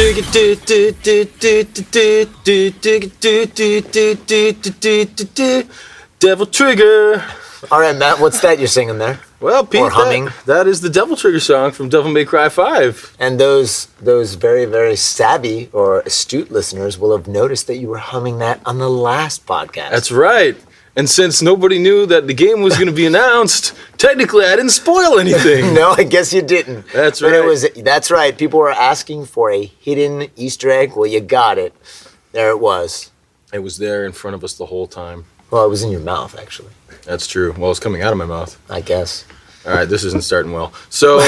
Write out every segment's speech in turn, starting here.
Devil Trigger. All right, Matt, what's that you're singing there? Well, Pete, or humming. That is the Devil Trigger song from Devil May Cry 5. And those very, very savvy or astute listeners will have noticed that you were humming that on the last podcast. That's right. And since nobody knew that the game was going to be announced, technically I didn't spoil anything. No, I guess you didn't. That's right. But that's right. People were asking for a hidden Easter egg. Well, you got it. There it was. It was there in front of us the whole time. Well, it was in your mouth, actually. That's true. Well, it's coming out of my mouth. I guess. All right, this isn't starting well. So,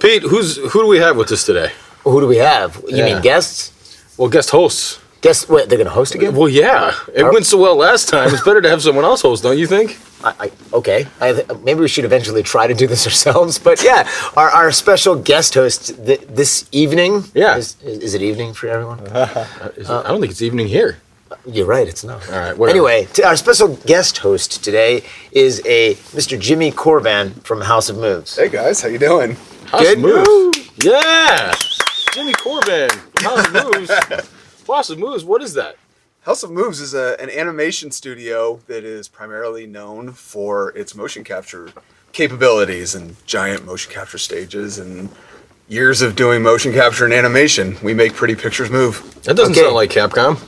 Pete, who do we have with us today? Well, who do we have? You mean guests? Well, guest hosts. What, they're going to host again? Well, yeah. It went so well last time. It's better to have someone else host, don't you think? Okay. Maybe we should eventually try to do this ourselves. But yeah, our special guest host this evening. Yeah. Is it evening for everyone? I don't think it's evening here. You're right, it's not. All right, whatever. Anyway, our special guest host today is a Mr. Jimmy Corvan from House of Moves. Hey guys, how you doing? House of Moves. Yeah. Jimmy Corvan from House of Moves. House of Moves, what is that? House of Moves is an animation studio that is primarily known for its motion capture capabilities and giant motion capture stages and years of doing motion capture and animation. We make pretty pictures move. That doesn't sound like Capcom.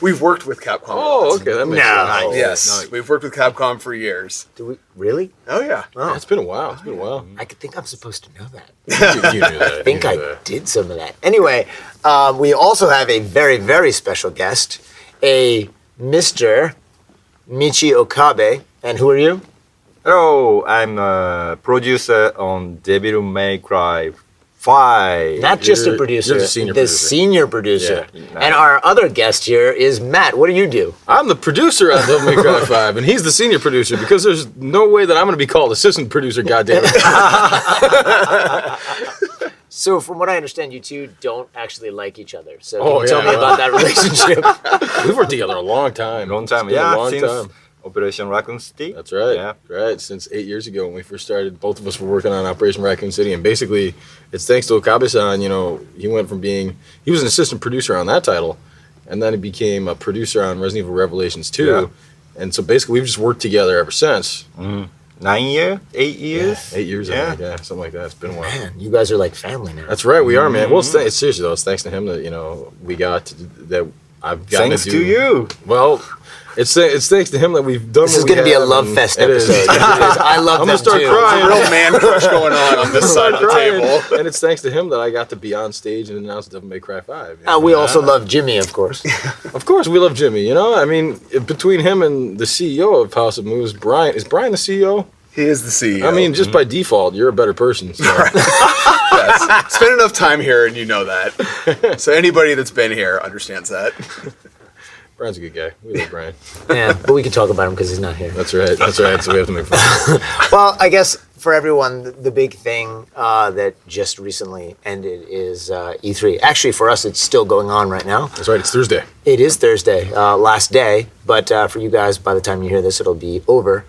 We've worked with Capcom. Oh, okay, that makes sense. Yes, we've worked with Capcom for years. Do we really? Oh yeah. Yeah, it's been a while. It's been a while. I think I'm supposed to know that. You knew that. I think I did some of that. Anyway, we also have a very, very special guest, a Mr. Michi Okabe. And who are you? Hello, I'm a producer on Devil May Cry 5. Not just a producer, you're the senior producer. Senior producer. Yeah. And our other guest here is Matt. What do you do? I'm the producer on Devil May Cry 5, and he's the senior producer because there's no way that I'm going to be called assistant producer, goddammit. So from what I understand, you two don't actually like each other. So can Oh, you tell yeah. me about that relationship? We've worked together a long time. Long time, It's been yeah, a long since time. Operation Raccoon City. That's right. Yeah. Right. Since 8 years ago when we first started, both of us were working on Operation Raccoon City. And basically, it's thanks to Okabe-san, he went from he was an assistant producer on that title, and then he became a producer on Resident Evil Revelations 2. Yeah. And so basically, we've just worked together ever since. 9 years? 8 years? Yeah, 8 years, Yeah. something like that. It's been a while. Man, you guys are like family now. That's right, we are, man. Well, it's seriously though. It's thanks to him that we got that I've gotten Thanks to to you. Well, it's thanks to him that we've done. This is going to be a love fest episode. It is. I love I'm them gonna start too. crying. Real man crush going on this side of the table. And it's thanks to him that I got to be on stage and announce Devil May Cry 5. We also love Jimmy, of course. Of course, we love Jimmy. I mean, between him and the CEO of House of Moves, Brian. Is Brian the CEO? He is the CEO. I mean, just by default, you're a better person. So. Yes. Spend enough time here and you know that. So anybody that's been here understands that. Brian's a good guy. We love Brian. Yeah, but we can talk about him because he's not here. That's right. So we have to make fun. Well, I guess for everyone, the big thing that just recently ended is E3. Actually, for us, it's still going on right now. That's right. It's Thursday. It is Thursday, last day. But for you guys, by the time you hear this, it'll be over.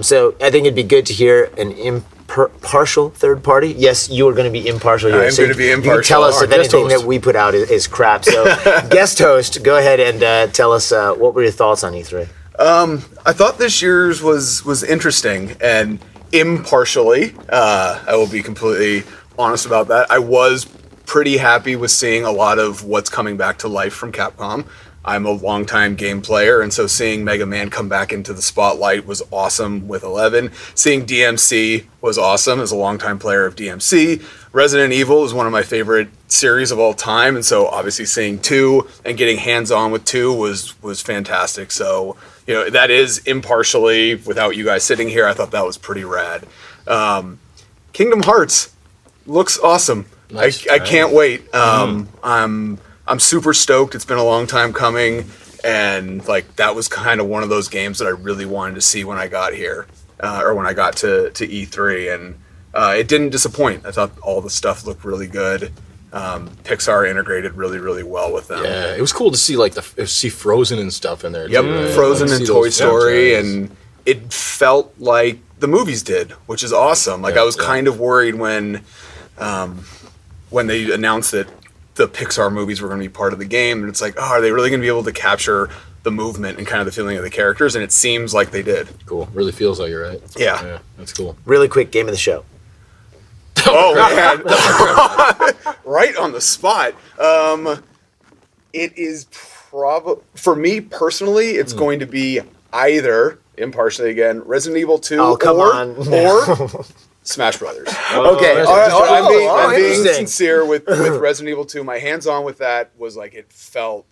So I think it'd be good to hear an impartial third party. Yes, you are going to be impartial here. I'm going to be impartial. You can tell us if guest anything host. that we put out is crap. So guest host, go ahead and tell us what were your thoughts on E3? I thought this year's was interesting and impartially. I will be completely honest about that. I was pretty happy with seeing a lot of what's coming back to life from Capcom. I'm a longtime game player, and so seeing Mega Man come back into the spotlight was awesome with 11. Seeing DMC was awesome as a longtime player of DMC. Resident Evil is one of my favorite series of all time, and so obviously seeing 2 and getting hands-on with 2 was fantastic. So, that is impartially, without you guys sitting here, I thought that was pretty rad. Kingdom Hearts looks awesome. Nice. I can't wait. I'm super stoked. It's been a long time coming, and that was kind of one of those games that I really wanted to see when I got here, or when I got to E3, and it didn't disappoint. I thought all the stuff looked really good. Pixar integrated really, really well with them. Yeah, it was cool to see see Frozen and stuff in there. Yep, too, right? Frozen and See Toy those Story, franchises. and it felt like the movies did, which is awesome. I was kind of worried when when they announced that the Pixar movies were going to be part of the game, and it's like, oh, are they really going to be able to capture the movement and kind of the feeling of the characters? And it seems like they did. Cool. Really feels like it, right? Yeah. That's cool. Really quick, game of the show. Oh man, right on the spot. It is probably, for me personally, it's going to be either, impartially again, Resident Evil 2 or Smash Brothers. Okay, So I'm being interesting. sincere with Resident Evil 2. My hands-on with that was like, it felt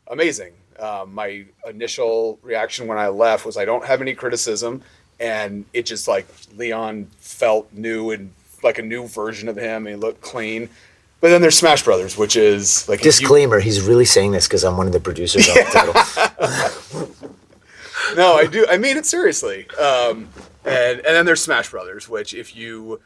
amazing. My initial reaction when I left was I don't have any criticism, and it just like Leon felt new and like a new version of him, and he looked clean. But then there's Smash Brothers, which is like Disclaimer: he's really saying this because I'm one of the producers on the title. No, I do. I mean it seriously. And then there's Smash Brothers, which if you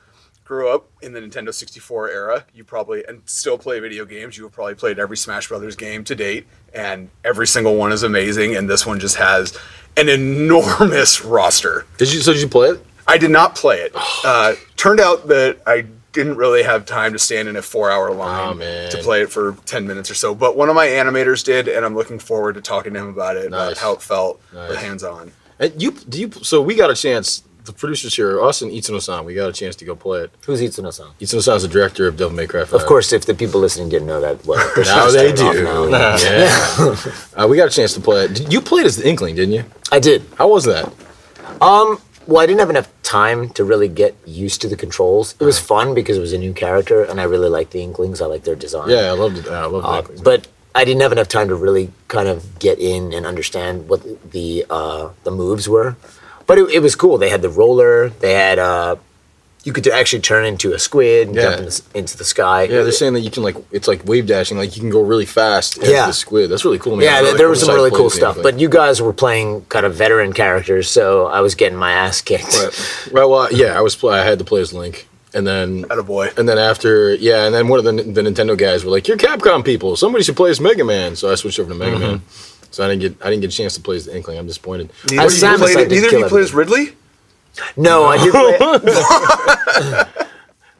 grew up in the Nintendo 64 era, you probably and still play video games. You have probably played every Smash Brothers game to date, and every single one is amazing. And this one just has an enormous roster. Did you play it? I did not play it. Turned out that I didn't really have time to stand in a 4-hour line to play it for 10 minutes or so. But one of my animators did, and I'm looking forward to talking to him about it, about how it felt with hands-on. And so we got a chance, the producers here, us and Itsuno-san, we got a chance to go play it. Who's Itsuno-san? Itsuno-san is the director of Devil May Cry 5. Of course, if the people listening didn't know that, well, Now they do. Now. Yeah. We got a chance to play it. You played as the Inkling, didn't you? I did. How was that? Well, I didn't have enough time to really get used to the controls. It was fun because it was a new character, and I really liked the Inklings. I liked their design. Yeah, I loved it. I loved the Inklings. But I didn't have enough time to really kind of get in and understand what the moves were. But it was cool. They had the roller. They had you could actually turn into a squid and jump into the sky. Yeah, they're saying that you can it's like wave dashing, like you can go really fast as the squid. That's really cool, man. Yeah, really there was some really cool side stuff. plays But you guys were playing kind of veteran characters, so I was getting my ass kicked. Right. Well, yeah, I had to play as Link. And then, Attaboy. And then after, and then one of the Nintendo guys were like, "You're Capcom people. Somebody should play as Mega Man." So I switched over to Mega Man. So I didn't get a chance to play as the Inkling. I'm disappointed. Neither of you played as Ridley? No, I did play.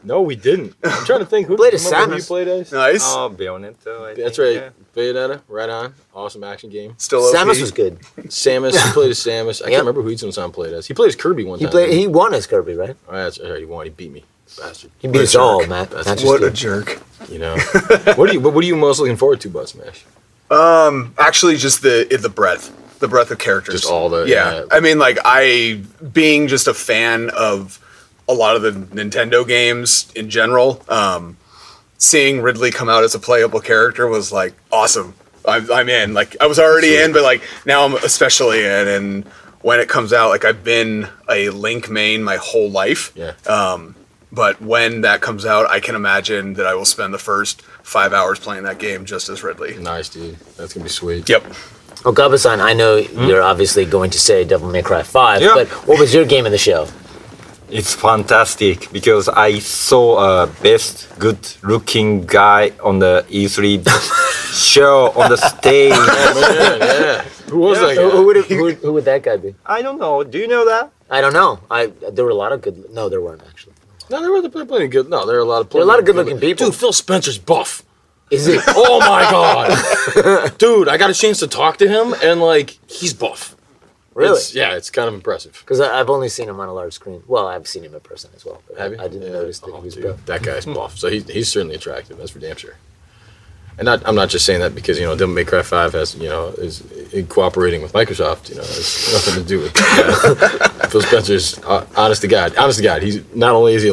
No, we didn't. I'm trying to think who played as who Samus. you played as. Nice. Oh, Bayonetta, I That's think, right. yeah. Bayonetta, right on. Awesome action game. Still OP. Samus was good. Samus, he played as Samus. I can't remember who Itsuno-san played as. He played as Kirby one time. He won as Kirby, right? Oh, that's right. He won. He beat me, bastard. He beat us all, Matt. That's Not just What you. a jerk. You know. What are you most looking forward to, Bud Smash? Actually, just the breadth of characters. Just all the yeah. I mean, like being just a fan of a lot of the Nintendo games in general. Seeing Ridley come out as a playable character was like awesome. I'm in. Like I was already in, but like now I'm especially in. And when it comes out, like I've been a Link main my whole life. Yeah. But when that comes out, I can imagine that I will spend the first 5 hours playing that game just as Ridley. Nice, dude. That's gonna be sweet. Yep. Okabe-san, I know you're obviously going to say Devil May Cry 5, Yeah. but what was your game of the show? It's fantastic because I saw a best good-looking guy on the E3 show on the stage. Oh, man, yeah. Who was that guy? Who would that guy be? I don't know. Do you know that? I don't know. There were a lot of good. No, there weren't actually. No, there were plenty good. No, there are a lot of. There are a lot of good-looking people. Dude, Phil Spencer's buff. Is it? Oh my god, dude! I got a chance to talk to him, and like he's buff. Really? It's kind of impressive. Because I've only seen him on a large screen. Well, I've seen him in person as well. But Have you? I didn't notice that he was dude, buff. that guy's buff. So he's certainly attractive. That's for damn sure. And I'm not just saying that because Devil May Cry 5 has is in cooperating with Microsoft. It's nothing to do with that. Phil Spencer's honest to God. He's not only is he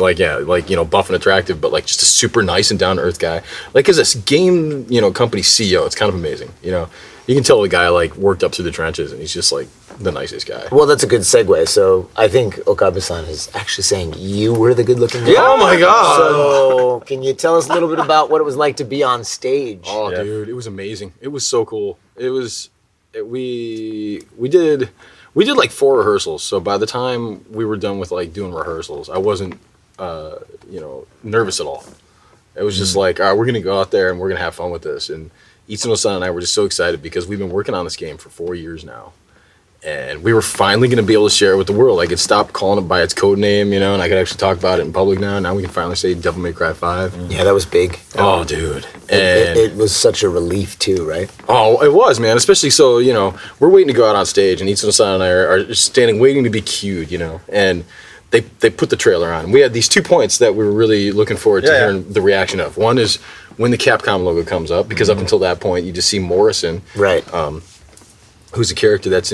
buff and attractive, but like just a super nice and down to earth guy. Like as a game company CEO, it's kind of amazing. You can tell the guy like worked up through the trenches, and he's just like the nicest guy. Well, that's a good segue. So I think Okabe-san is actually saying you were the good-looking guy. Yeah, oh my God. So can you tell us a little bit about what it was like to be on stage? Oh, dude, it was amazing. It was so cool. We did like 4 rehearsals. So by the time we were done with like doing rehearsals, I wasn't nervous at all. It was just like, all right, we're gonna go out there and we're gonna have fun with this. And Itsuno-san and I were just so excited because we've been working on this game for 4 years now. And we were finally going to be able to share it with the world. I could stop calling it by its code name, you know, and I could actually talk about it in public now. Now we can finally say Devil May Cry 5. Yeah, that was big. Oh, dude. It was such a relief too, right? Oh, it was, man. Especially so, you know, we're waiting to go out on stage, and Itsuno-san and I are standing waiting to be cued, you know, and they put the trailer on. We had these 2 points that we were really looking forward to hearing the reaction of. One is when the Capcom logo comes up, because up until that point, you just see Morrison, Right. who's a character that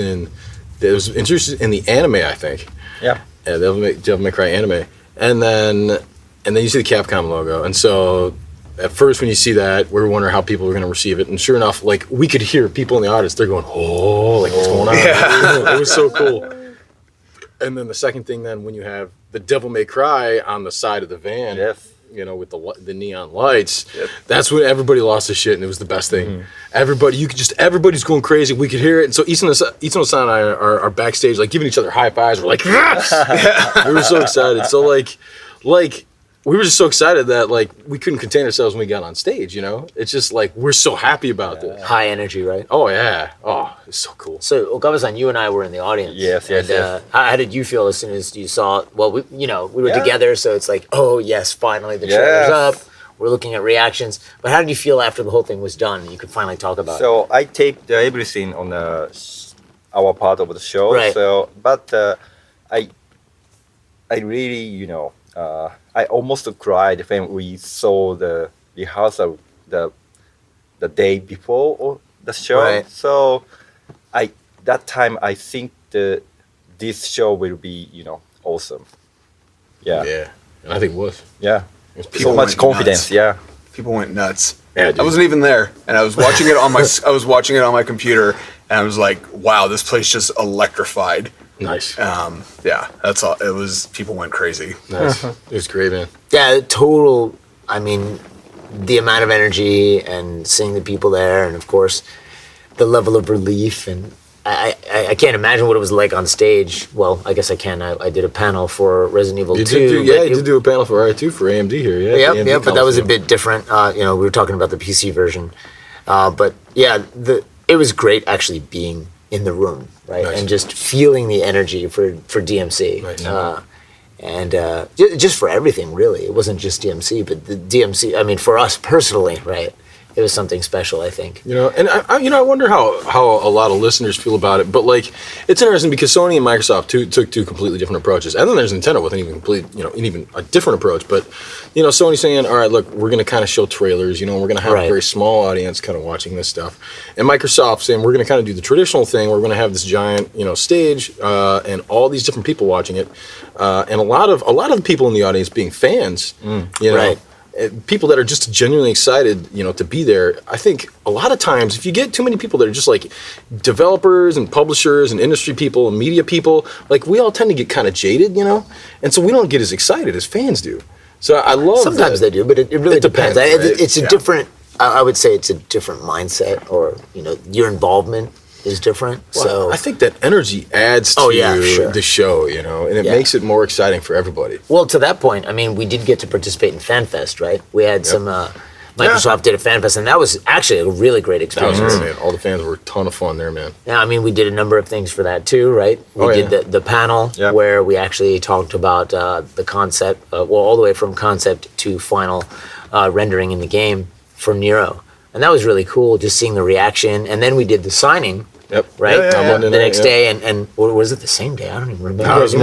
was introduced in the anime, I think. Yeah. Yeah, Devil May Cry anime, and then you see the Capcom logo, and so at first when you see that, we were wondering how people were going to receive it, and sure enough, like we could hear people in the audience, they're going, "Oh, like what's going on?" Yeah. It was so cool. And then the second thing, then when you have the Devil May Cry on the side of the van, Yes. you know, with the neon lights, that's when everybody lost their shit, and it was the best thing. Everybody's going crazy. We could hear it, and so Itsuno-san and I are backstage, like giving each other high fives. We're like, yes! We were so excited. So like we were just so excited that like we couldn't contain ourselves when we got on stage. You know, it's just like we're so happy about this. High energy, right? Oh yeah. Oh, it's so cool. So Okabe-san, you and I were in the audience. Yes. How did you feel as soon as you saw? Well, we were together, so it's like, oh yes, finally the trailer's up. We're looking at reactions. But how did you feel after the whole thing was done? You could finally talk about it. So I taped everything on our part of the show. Right. So, but I really, you know, I almost cried when we saw the rehearsal the day before the show. Right. So, that time I think this show will be, you know, awesome. Yeah. Yeah, and I think it was. Yeah. People So much went confidence. nuts. Yeah. People went nuts. Yeah, dude. I wasn't even there, and I was watching it on my computer, and I was like, "Wow, this place just electrified." Nice. Yeah, that's all. It was. People went crazy. Nice. It was great, man. Yeah, total. I mean, the amount of energy and seeing the people there, and of course, the level of relief. And I can't imagine what it was like on stage. Well, I guess I can. I did a panel for Resident Evil 2. You did do a panel for R2 for AMD here. Yeah. Yep, but that was a bit different. We were talking about the PC version. But yeah, it was great actually being in the room, right? Nice. And just feeling the energy for DMC. Nice. And just for everything, really. It wasn't just DMC, but the DMC, I mean, for us personally, right? It was something special, I think. You know, and I wonder how a lot of listeners feel about it. But like, it's interesting because Sony and Microsoft took two completely different approaches, and then there's Nintendo with an even a different approach. But you know, Sony saying, all right, look, we're going to kind of show trailers. You know, we're going to have a very small audience kind of watching this stuff, and Microsoft saying we're going to kind of do the traditional thing. We're going to have this giant stage and all these different people watching it, and a lot of the people in the audience being fans. You know. Right. People that are just genuinely excited, to be there. I think a lot of times, if you get too many people that are just like developers and publishers and industry people and media people, like we all tend to get kind of jaded, and so we don't get as excited as fans do. So I love sometimes that. they do, but it really depends. Right? It's a different. I would say it's a different mindset, or your involvement is different. Well, so I think that energy adds to the show, and it makes it more exciting for everybody. Well, to that point, I mean, we did get to participate in FanFest, right? We had some. Microsoft did a FanFest, and that was actually a really great experience. That was great, man. All the fans were a ton of fun there, man. Yeah, I mean, we did a number of things for that too, right? We did the panel where we actually talked about the concept, all the way from concept to final rendering in the game for Nero. And that was really cool, just seeing the reaction. And then we did the signing. Yep. Right? The next day, and or was it the same day? I don't even remember. No, it was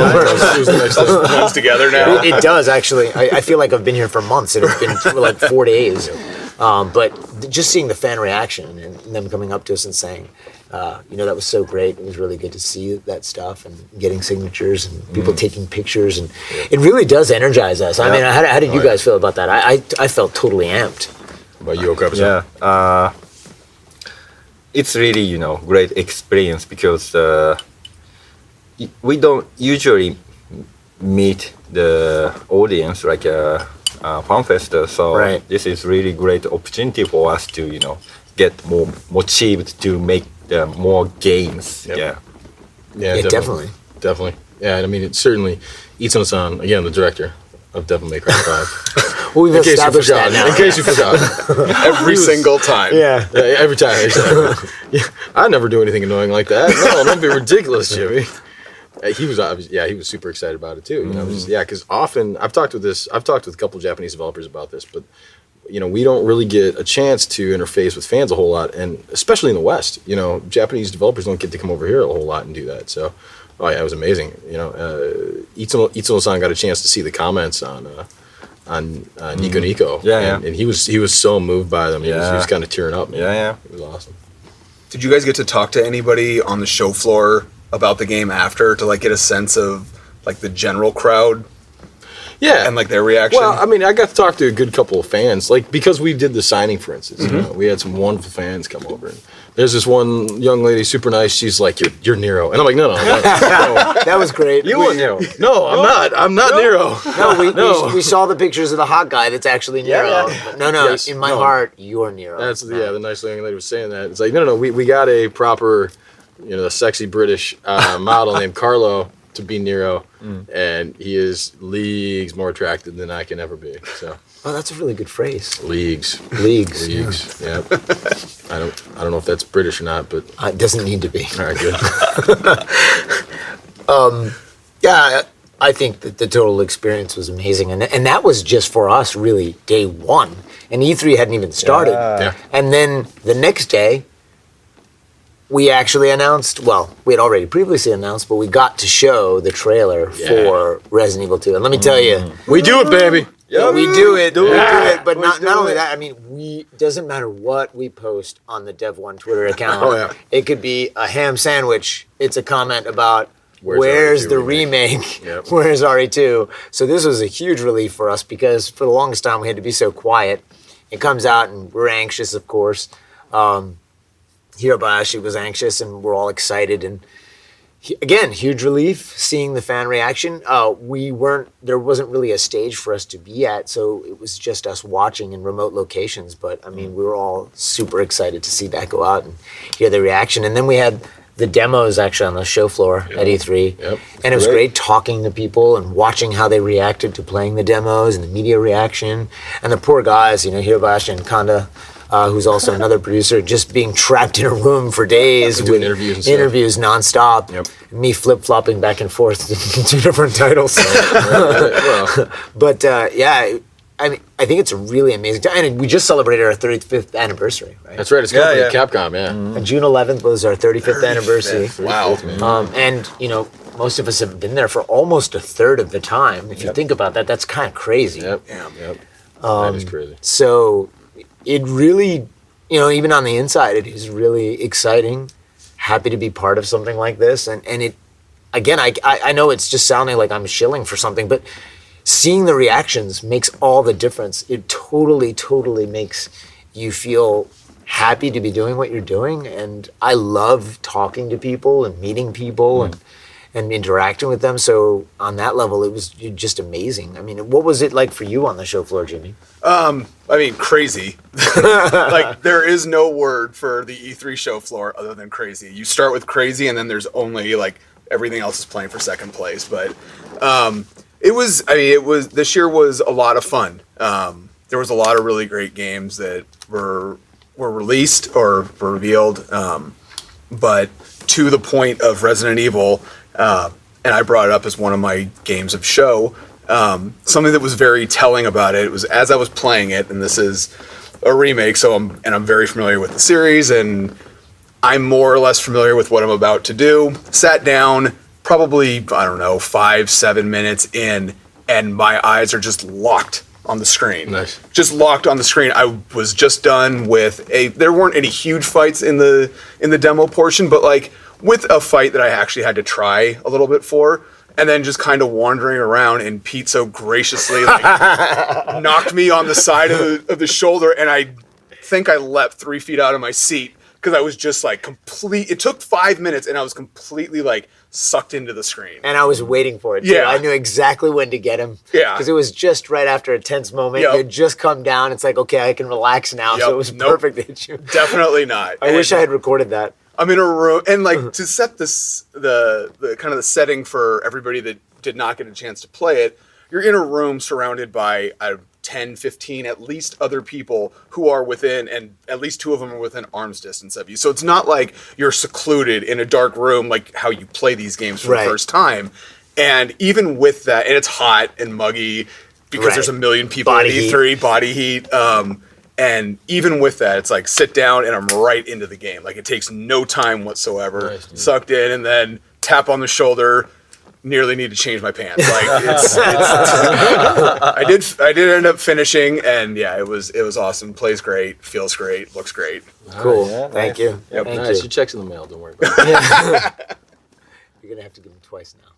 the next day. It comes together now. It does, actually. I feel like I've been here for months, and it's been for like 4 days. But just seeing the fan reaction and them coming up to us and saying, that was so great. It was really good to see that stuff and getting signatures and people taking pictures. And it really does energize us. I mean, how did you guys feel about that? I felt totally amped. About you, Okabe? Yeah. It's really, great experience because we don't usually meet the audience like a FanFest. So this is really great opportunity for us to, get more motivated to make more games. Yep. Yeah, definitely. Definitely. Yeah, I mean, it's certainly Itsuno-san, again, the director. of Devil May Cry 5. Well, we've In case you established forgot. that now. In case you forgot. Every single time. Yeah. Every time. Yeah, I never do anything annoying like that. No, don't be ridiculous, Jimmy. He was he was super excited about it too. You know, because often I've talked with a couple Japanese developers about this, but you know, we don't really get a chance to interface with fans a whole lot, and especially in the West, you know, Japanese developers don't get to come over here a whole lot and do that. So, it was amazing. You know, Itsuno-san got a chance to see the comments on Nico Nico, and he was so moved by them. He was kind of tearing up. Man. Yeah. It was awesome. Did you guys get to talk to anybody on the show floor about the game after to like get a sense of like the general crowd? Yeah, And like their reaction? Well, I mean, I got to talk to a good couple of fans, like because we did the signing, for instance. You know, we had some wonderful fans come over. And there's this one young lady, super nice. She's like, "You're Nero," and I'm like, "No." That was great. You were Nero. No, I'm not. I'm not Nero. No, we saw the pictures of the hot guy that's actually Nero. Yeah. No, Yes, in my no. heart, you're Nero. That's the nice young lady was saying that. It's like, no. We got a proper, you know, the sexy British model named Carlo to be Nero, and he is leagues more attractive than I can ever be. So. Oh, that's a really good phrase. Leagues. Yeah. I don't know if that's British or not, but It doesn't need to be. all right, good. Yeah, I think that the total experience was amazing, and that was just for us really day one, and E3 hadn't even started. Yeah. And then the next day, we actually announced. Well, we had already previously announced, but we got to show the trailer for Resident Evil 2. And let me tell you, We do it, baby. we do it. But not only that. I mean, doesn't matter what we post on the Dev1 Twitter account. Oh, yeah. It could be a ham sandwich. It's a comment about. Where's Where's RE2 the remake? remake? Yep. Where's RE2? So this was a huge relief for us because for the longest time we had to be so quiet. It comes out and we're anxious, of course. Hirobayashi was anxious and we're all excited. And again, huge relief seeing the fan reaction. There wasn't really a stage for us to be at, so it was just us watching in remote locations. But I mean, we were all super excited to see that go out and hear the reaction. And then we had the demos actually on the show floor at E3. Yep. And it was great talking to people and watching how they reacted to playing the demos and the media reaction. And the poor guys, you know, Hirobayashi and Kanda, who's also another producer, just being trapped in a room for days Doing with interviews and stuff. interviews nonstop. Yep. Me flip-flopping back and forth to two different titles. Well, But yeah, I mean, I think it's a really amazing time. And we just celebrated our 35th anniversary, right? that's right. It's coming from Capcom, yeah. And June 11th was our 35th anniversary. Wow. And, you know, most of us have been there for almost a third of the time. If you think about that, that's kind of crazy. Yep. That is crazy. So it really, you know, even on the inside, it is really exciting. Happy to be part of something like this. And it, again, I know it's just sounding like I'm shilling for something, but seeing the reactions makes all the difference. It totally makes you feel happy to be doing what you're doing. And I love talking to people and meeting people and interacting with them. So on that level, it was just amazing. I mean, what was it like for you on the show floor, Jimmy? I mean, crazy. Like, there is no word for the E3 show floor other than crazy. You start with crazy, and then there's only, like, everything else is playing for second place. But this year was a lot of fun. There was a lot of really great games that were released or were revealed. But to the point of Resident Evil, and I brought it up as one of my games of show, something that was very telling about it was as I was playing it, and this is a remake, so I'm very familiar with the series, and I'm more or less familiar with what I'm about to do. Sat down, probably, I don't know, 5-7 minutes in, and my eyes are just locked on the screen. Nice. Just locked on the screen. I was just done with there weren't any huge fights in the demo portion, but like with a fight that I actually had to try a little bit for, and then just kind of wandering around, and Pete so graciously like knocked me on the side of the shoulder, and I think I leapt 3 feet out of my seat because I was just like it took 5 minutes, and I was completely like sucked into the screen. And I was waiting for it, too. Yeah. I knew exactly when to get him. Yeah. Because it was just right after a tense moment. Yep. You had just come down. It's like, okay, I can relax now. Yep. So it was Nope. perfect to hit you. Definitely not. I wish I had recorded that. I'm in a room, and like to set the kind of the setting for everybody that did not get a chance to play it, you're in a room surrounded by 10, 15, at least other people who are within, and at least 2 of them are within arm's distance of you. So it's not like you're secluded in a dark room like how you play these games for the first time. And even with that, and it's hot and muggy because there's a million people at E3, body heat. And even with that, it's like sit down and I'm right into the game. Like it takes no time whatsoever. Nice, sucked in and then tap on the shoulder. Nearly need to change my pants. Like I did end up finishing, and yeah, it was awesome. Plays great, feels great, looks great. Cool. Yeah, Thank you. Yep. Thank nice. you. Your check's in the mail. Don't worry about it. You're gonna have to give them twice now.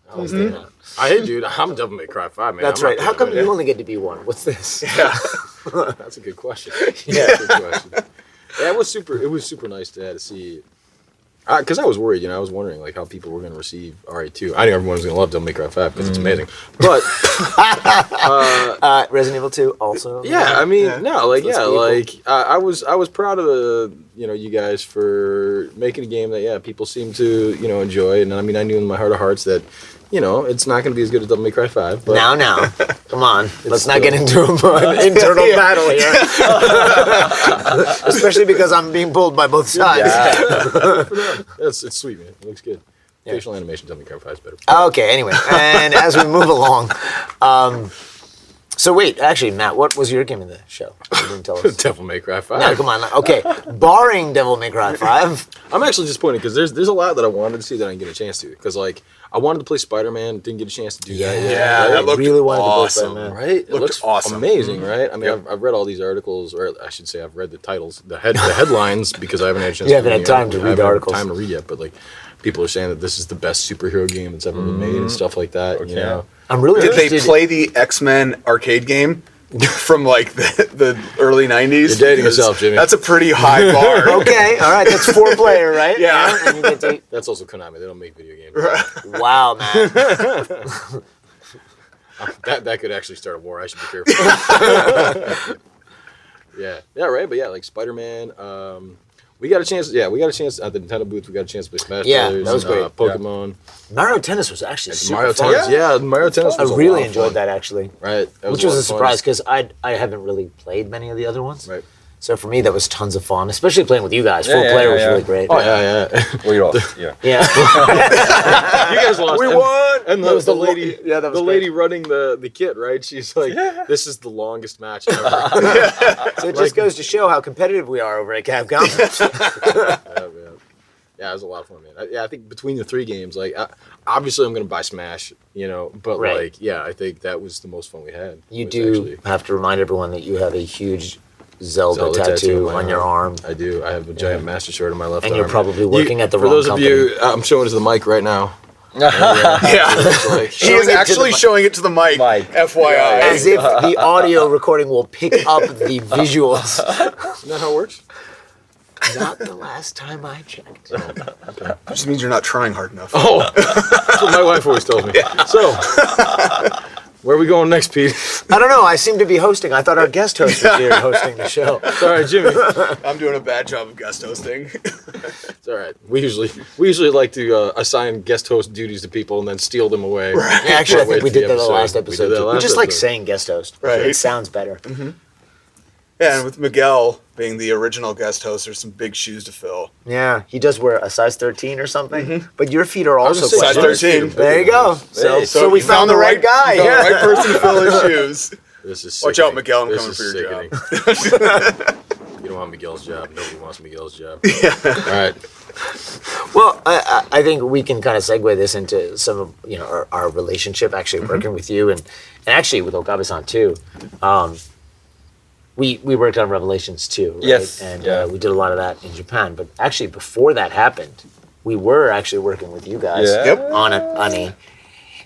Hey, dude, I'm Devil May Cry 5, man. That's right. How come you only get to be one? What's this? Yeah, that's a good question. Yeah, good question. Yeah, it was super nice to see. Because I was worried, I was wondering like how people were going to receive RE2. I knew everyone was going to love Devil May Cry 5 because it's amazing. But Resident Evil 2 also. Yeah, I mean, I was proud of you guys for making a game that people seem to enjoy, and I mean I knew in my heart of hearts that it's not going to be as good as Devil May Cry 5. But Now, come on, let's not get into an internal battle here. Especially because I'm being pulled by both sides. Yeah. It's sweet, man. It looks good. Facial animation, Devil May Cry 5 is better. Okay, anyway, and as we move along, so wait, actually, Matt, what was your game of the show? You didn't tell us. Devil May Cry 5. No, come on. Okay, barring Devil May Cry 5. I'm actually disappointed because there's a lot that I wanted to see that I didn't get a chance to. Because I wanted to play Spider-Man, didn't get a chance to do that yet. Yeah, that looked awesome. Right? It looks awesome. Amazing, right? I mean, I've read all these articles, or I should say I've read the titles, the headlines, because I haven't had a chance you haven't had time to read the articles. Time to read yet, but people are saying that this is the best superhero game that's ever been made and stuff like that. Okay. I'm really Did they play the X-Men arcade game from the early 90s? You're dating yourself, Jimmy. That's a pretty high bar. Okay, all right, that's 4-player, right? Yeah. And you get to... That's also Konami. They don't make video games. Wow, man. That could actually start a war. I should be careful. Yeah, right. But like Spider-Man. We got a chance at the Nintendo booth. We got a chance to play Smash Brothers. That was great. Pokemon. Mario Tennis was actually super Mario fun. Tennis. Yeah, Mario Tennis was I really enjoyed that actually. Right. Which was a surprise because I haven't really played many of the other ones. Right. So for me, that was tons of fun, especially playing with you guys. Full player was really great. Oh yeah. We lost. Yeah. Yeah. You guys lost. We won. And That was the lady, that was the great. lady running the kit, right? She's like, "This is the longest match ever." So it just goes to show how competitive we are over at Capcom. Yeah, it was a lot of fun, man. I think between the 3 games, obviously I'm going to buy Smash, but Right. I think that was the most fun we had. You was do actually have to remind everyone that you have a huge Zelda tattoo on your arm. I do. I have a giant Master Sword on my left arm. And you're probably working at the for wrong those company. of you, I'm showing it to the mic right now. Yeah. He is actually showing it to the mic. FYI. As if the audio recording will pick up the visuals. Isn't that how it works? Not the last time I checked. That just means you're not trying hard enough. Oh, that's what my wife always tells me. So, where are we going next, Pete? I don't know. I seem to be hosting. I thought our guest host was here hosting the show. Sorry, Jimmy. I'm doing a bad job of guest hosting. It's all right. We usually like to assign guest host duties to people and then steal them away. Yeah, actually, I think we did that the last episode. episode. We just like episode. saying guest host. Right. It sounds better. Mm-hmm. Yeah, and with Miguel being the original guest host, there's some big shoes to fill. Yeah, he does wear a size 13 or something. But your feet are also say quite size large. 13. There you go. So we found the right guy. You found the right person to fill his shoes. This is Watch sickening. out, Miguel, I'm This coming is for your sickening. job. You don't want Miguel's job. Nobody wants Miguel's job. All right. Well, I think we can kind of segue this into some of our relationship actually working with you and actually with Okabe-san too. We worked on Revelations too, right? Yes. And we did a lot of that in Japan. But actually, before that happened, we were actually working with you guys on a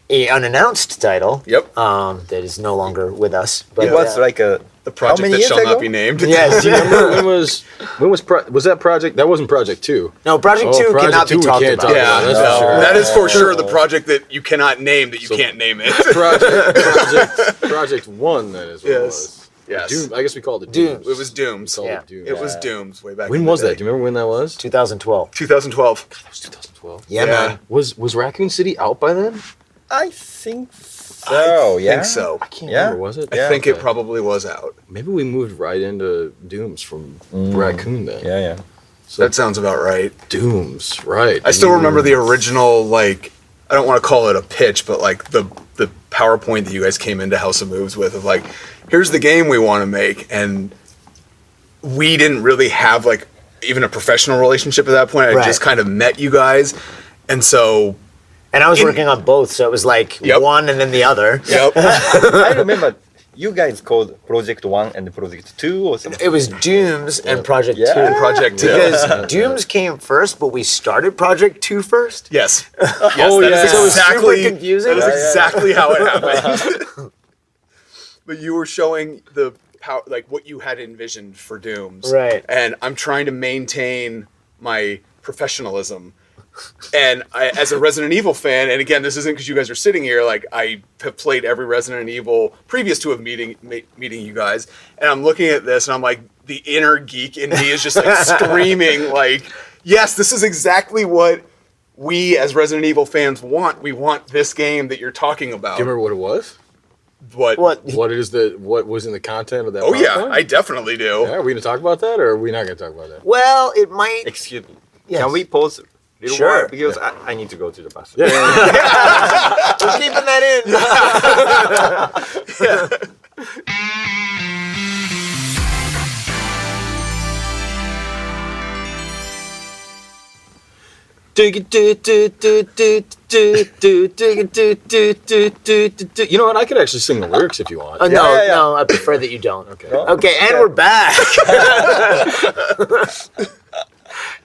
unannounced title. Yep. That is no longer with us. But It was like a The project many that years shall ago? not be named. yes, Do you remember was that project? That wasn't Project 2. no, Project 2 Project cannot 2 be we talked can't about. talk Yeah, that's for sure. that is for sure the project that you cannot name that you can't name it. Project 1, that is what it was. Yes. Doom, I guess we called it Dooms. It was Dooms. Called Yeah. it Doom. It was Dooms way back When in the was day. that? Do you remember when that was? 2012. 2012. That was 2012. Yeah, man. Was Raccoon City out by then? I think so. I Yeah. think so. I can't Yeah. remember, was it? I think it probably was out. Maybe we moved right into Dooms from Raccoon then. Yeah. So That sounds about right. Dooms, right. I still remember the original, like, I don't want to call it a pitch, but like the PowerPoint that you guys came into House of Moves with of like, here's the game we want to make. And we didn't really have like even a professional relationship at that point. I Right. just kind of met you guys. And so, And I was working on both, so it was like Yep. one and then the other. yep. I remember you guys called Project 1 and Project 2 or something. It was Dooms and Project Yeah. 2. And Project 2. Because Dooms came first, but we started Project 2 first. Yes. Yes, Oh, that yeah. is So it was super exactly, confusing. That is Yeah, yeah. exactly how it happened. But you were showing the power, like what you had envisioned for Dooms. Right. And I'm trying to maintain my professionalism. And I, as a Resident Evil fan, and again, this isn't because you guys are sitting here, like I have played every Resident Evil previous to meeting you guys, and I'm looking at this and I'm like, the inner geek in me is just like screaming, like, yes, this is exactly what we as Resident Evil fans want. We want this game that you're talking about. Do you remember what it was? What? What was in the content of that? Oh yeah, PowerPoint? I definitely do. Yeah, are we gonna talk about that, or are we not gonna talk about that? Well, it might. Excuse me. Yes. Can we pause a little Sure. while? Because I need to go to the bathroom. We're keeping that in. You know what? I could actually sing the lyrics if you want. No, I prefer that you don't. Okay. Okay, and we're back.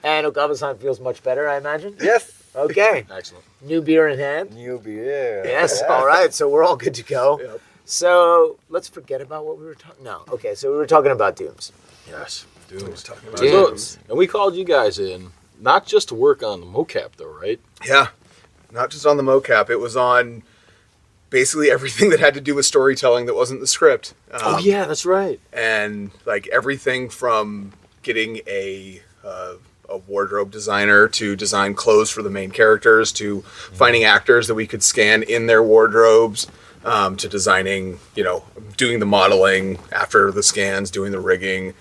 And Okabe-san feels much better, I imagine? Yes. Okay. Excellent. New beer in hand? New beer. Yes, all right, so we're all good to go. Yep. So let's forget about what we were talking. No, okay, so we were talking about Dooms. Yes. Dooms. Talking about Dooms. And we called you guys in not just to work on the mocap, though, right? Yeah, not just on the mocap. It was on basically everything that had to do with storytelling that wasn't the script. Oh yeah, that's right. And like everything from getting a wardrobe designer to design clothes for the main characters, to finding actors that we could scan in their wardrobes, to designing, doing the modeling after the scans, doing the rigging,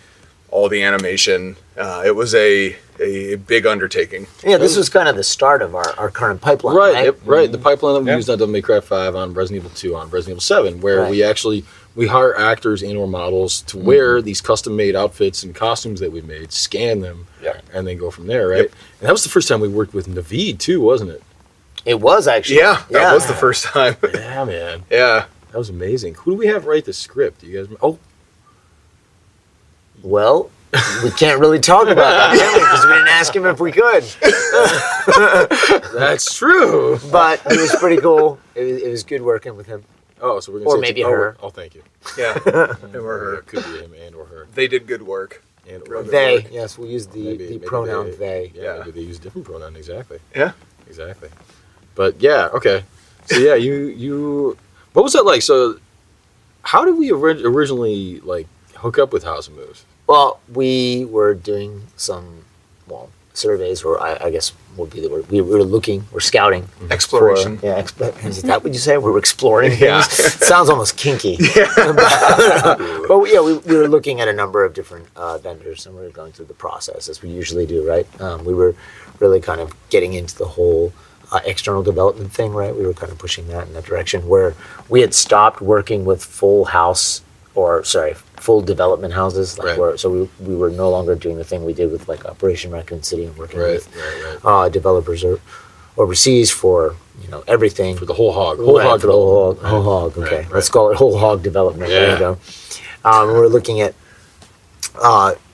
all the animation. It was a big undertaking. Yeah, this was kind of the start of our current pipeline, right? Right, yep, right. The pipeline that we Yeah. used on Devil May Cry 5, on Resident Evil 2, on Resident Evil 7, where Right. we hire actors and or models to wear these custom-made outfits and costumes that we made, scan them, Yeah. and then go from there, right? Yep. And that was the first time we worked with Naveed, too, wasn't it? It was actually. Yeah, that was the first time. Yeah, man. Yeah. That was amazing. Who do we have write the script? Do you guys? Oh, Well, we can't really talk about that, can we? Because we didn't ask him if we could. that's true. But he was pretty cool. It was good working with him. Oh, so we're gonna Or say maybe oh, her. Oh, thank you. Yeah. Him or Or her. it could be him and or her. They did good work. And or Really? They. work. Yes, we'll use the Maybe pronoun they. Yeah, Yeah. maybe they use a different pronoun. Exactly. Yeah. Exactly. But yeah, okay. So yeah, you. What was that like? So, how did we originally like hook up with House of Moves? Well, we were doing some, surveys, or I guess would be the word. We were looking, we're scouting. Exploration. For, is that what you say? We were exploring things? Yeah. Sounds almost kinky. But yeah, we were looking at a number of different vendors, and we were going through the process, as we usually do, right? We were really kind of getting into the whole external development thing, right? We were kind of pushing that in that direction, where we had stopped working with full development houses. Like Right. so we were no longer doing the thing we did with like Operation Raccoon City and working Right, with right. developers overseas for everything. For the whole hog. Right, for the whole development. hog. Okay, Right, let's call it whole hog development. There Yeah. you go. We're looking at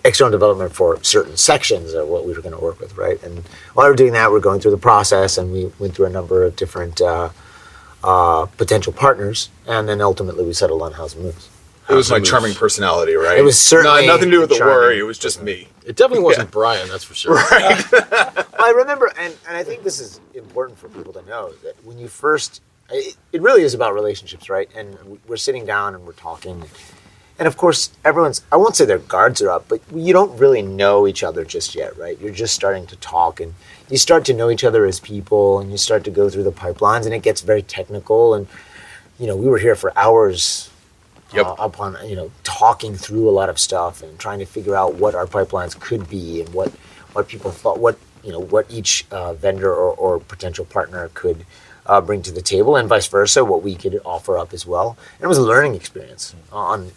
external development for certain sections of what we were going to work with, right? And while we were doing that, we're going through the process, and we went through a number of different potential partners, and then ultimately we settled on House of Moves. It was my Moves. charming personality, right? It was certainly nothing to do with the charming. worry. It was just me. It definitely wasn't Brian, that's for sure. I remember, and I think this is important for people to know, that when you first, it really is about relationships, right? And we're sitting down and we're talking. And of course, I won't say their guards are up, but you don't really know each other just yet, right? You're just starting to talk, and you start to know each other as people, and you start to go through the pipelines, and it gets very technical. And, we were here for hours. Yep. Upon talking through a lot of stuff and trying to figure out what our pipelines could be and what people thought, what each vendor or potential partner could bring to the table, and vice versa, what we could offer up as well. And it was a learning experience on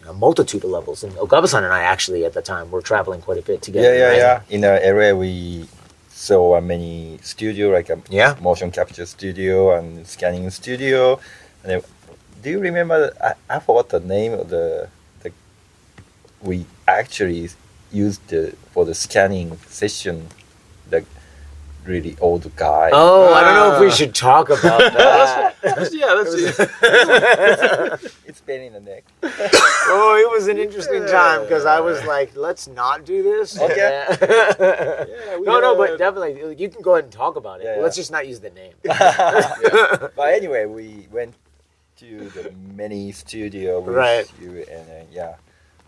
a multitude of levels. And Okabe-san and I actually at the time were traveling quite a bit together. Yeah. In the area we saw many studio, like a motion capture studio and scanning studio. And then, do you remember? I forgot the name of the we actually used for the scanning session. The really old guy. Oh, I don't know if we should talk about that. That's It's pain in the neck. Oh, it was an interesting time because I was like, let's not do this. Okay. No, but definitely, you can go ahead and talk about it. Yeah, Let's just not use the name. But anyway, we went to the many studio with Right. you, and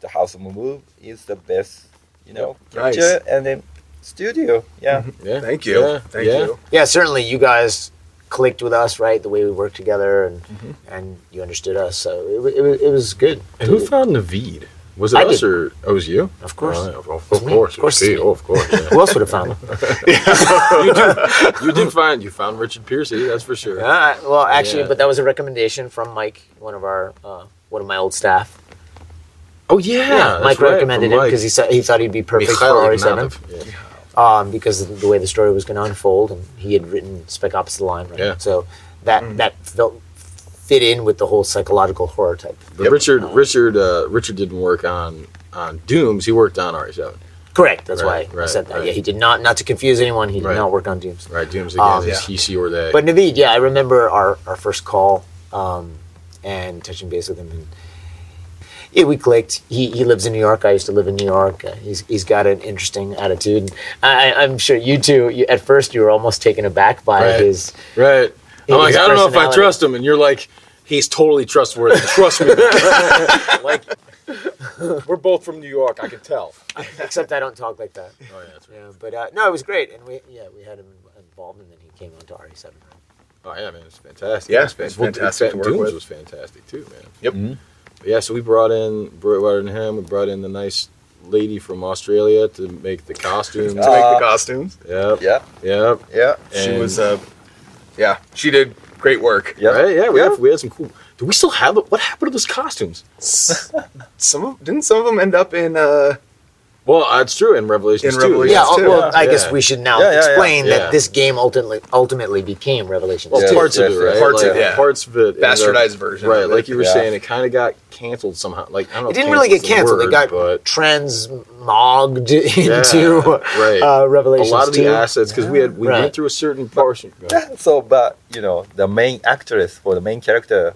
the House of Move is the best, Nice. capture, and then studio, Yeah. Thank you. Yeah. Thank Yeah. you. Yeah, certainly you guys clicked with us, right? The way we worked together and you understood us. So it was good. And who found Naveed? Was it I us did. or was it you? Of course. Of course. It's me. Of course it's me. Oh, of course. Yeah. Who else would have found him? You found Richard Piercy, that's for sure. Well, actually, Yeah. but that was a recommendation from Mike, one of my old staff. Oh yeah, Mike recommended it because he thought he'd be perfect for RE7. Because of the way the story was going to unfold, and he had written Spec Opposite the Line, right? Yeah. So that fit in with the whole psychological horror type. But Richard didn't work on Dooms. He worked on RE7. Correct. That's Right, why I said that. right. Yeah, he did not to confuse anyone. He did Right. not work on Dooms. Right, Dooms again. Yeah. He, she, or they. But Naveed, I remember our first call and touching base with him. And we clicked. He lives in New York. I used to live in New York. He's got an interesting attitude. I'm sure you two, at first you were almost taken aback by his... Right. I'm like, his I don't know if I personality. trust him. And you're like, he's totally trustworthy. Trust me. Like, we're both from New York. I can tell. Except I don't talk like that. Oh, yeah, that's right. Yeah, but no, it was great. And we had him involved, and then he came on to RE7. Oh, yeah, man. It's fantastic. Yeah, It's fantastic to work Dooms with. was fantastic, too, man. Yep. But yeah, so we brought in him. We brought in the nice lady from Australia to make the costumes. To make the costumes. Yep. Yeah. Yep. Yeah. She And- was, she did great work. Yeah. Right? Yeah, we had some cool. Do we still have it? What happened to those costumes? Didn't some of them end up in, Well, it's true in Revelations In 2. Revelations Yeah, too. well, I guess Yeah. we should now Yeah, yeah, yeah. explain Yeah. that this game ultimately became Revelations Well, 2. parts of it, right? Parts of Like, it, yeah. Parts of it. ended up- bastardized version. Right, of it. like you were Yeah. saying, it kind of got canceled somehow. Like I don't know. It if didn't really get canceled's the canceled. It word, got but transmogged into right. Revelations a lot of 2. the assets because we Right. went through a certain portion. So, but the main actress for the main character,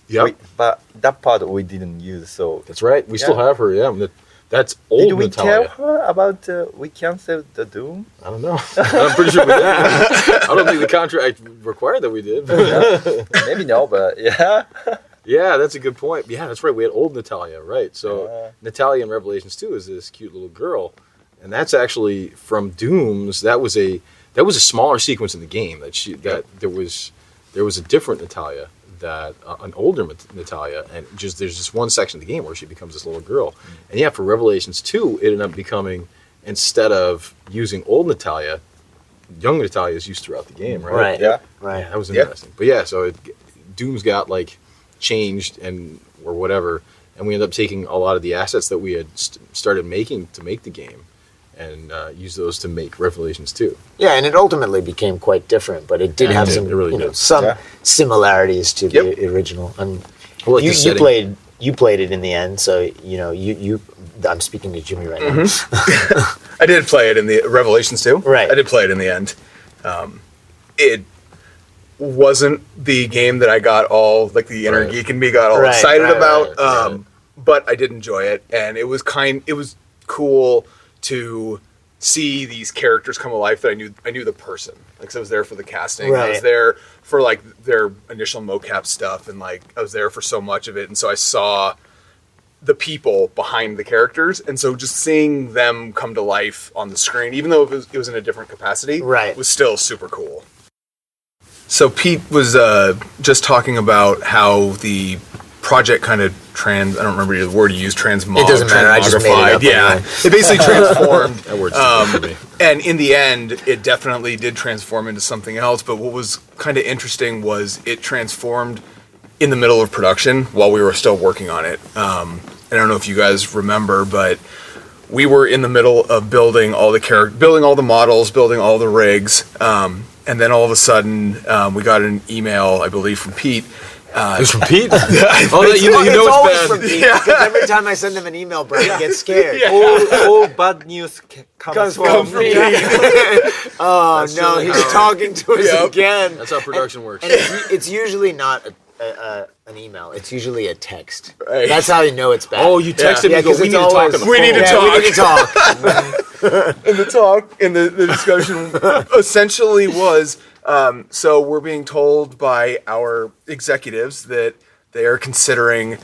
Yep, but that part we didn't use. So, that's right. We still Yeah. have her. Yeah, that's old did we Natalia. tell her about we canceled the Doom? I don't know. I'm pretty sure we did. I don't think the contract required that we did. but- Maybe no, but yeah. Yeah, that's a good point. Yeah, that's right. We had old Natalia, right? So Yeah. Natalia in Revelations 2 is this cute little girl, and that's actually from Dooms. That was a smaller sequence in the game that there was a different Natalia, that an older Natalia, and there's just one section of the game where she becomes this little girl. And yeah, for Revelations 2, it ended up becoming, instead of using old Natalia, young Natalia is used throughout the game, right? Right. Yeah. Right. Yeah, that was Yeah. interesting. But yeah, so Doom's got like changed or whatever, and we ended up taking a lot of the assets that we had started making to make the game and use those to make Revelations 2. Yeah, and it ultimately became quite different, but it did have it some, really did. some Yeah. similarities to Yep. the original. And I like the you setting. played it in the end, so you. I'm speaking to Jimmy right now. I did play it in the Revelations 2. Right. I did play it in the end. It wasn't the game that I got all, like the inner Right. geek in me got all Right, excited right, about. right. But I did enjoy it, and it was cool to see these characters come alive that I knew the person. Like, 'cause I was there for the casting. I was Right. there for like their initial mocap stuff, and like I was there for so much of it, and so I saw the people behind the characters, and so just seeing them come to life on the screen, even though it was in a different capacity, Right. was still super cool. So Pete was just talking about how the project kind of I don't remember the word you used, transmog. It doesn't matter, I just made it up Yeah, anyway. it basically transformed. That word's too good for me. And in the end, it definitely did transform into something else. But what was kind of interesting was it transformed in the middle of production while we were still working on it. I don't know if you guys remember, but we were in the middle of building all the building all the models, building all the rigs, and then all of a sudden we got an email, I believe, from Pete. It was from Pete? It's always it's from bad. Pete, because every time I send him an email, Brian gets scared. All bad news comes from me. me. Oh no, he's talking to us Yep. again. That's how production works. And it's usually not an email. It's usually a text. Right. That's how you know it's bad. Oh, you texted me, Yeah, you go, 'cause we it's need to talk always- on the We need to phone. We need to talk. In the discussion essentially was so we're being told by our executives that they are considering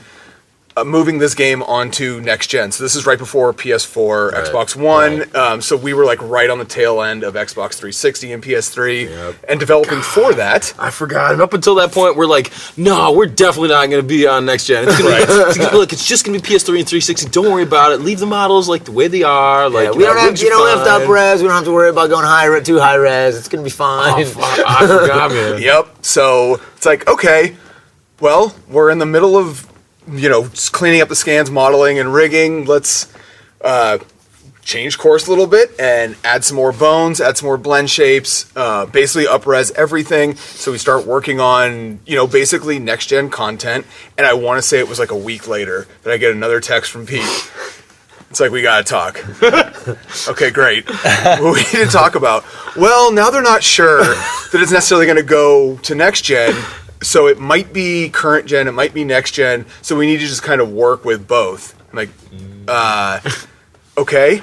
moving this game onto next gen. So this is right before PS4, Right, Xbox One. So we were like right on the tail end of Xbox 360 and PS3 Yep. and developing for that. I forgot. And up until that point, we're like, no, we're definitely not going to be on next gen. It's gonna be, look, it's just going to be PS3 and 360. Don't worry about it. Leave the models like the way they are. Like Yeah, we don't have, you don't have to fine. up res. We don't have to worry about going too high res. It's gonna be fine. Oh, fuck. I forgot, man. Yep. So it's like, okay, well, we're in the middle of, just cleaning up the scans, modeling, and rigging. Let's change course a little bit and add some more bones, add some more blend shapes, basically up-res everything. So we start working on, basically next-gen content. And I want to say it was like a week later that I get another text from Pete. It's like, we got to talk. Okay, great. What do we need to talk about? Well, now they're not sure that it's necessarily going to go to next-gen. So it might be current gen, it might be next gen. So we need to just kind of work with both. I'm like, okay.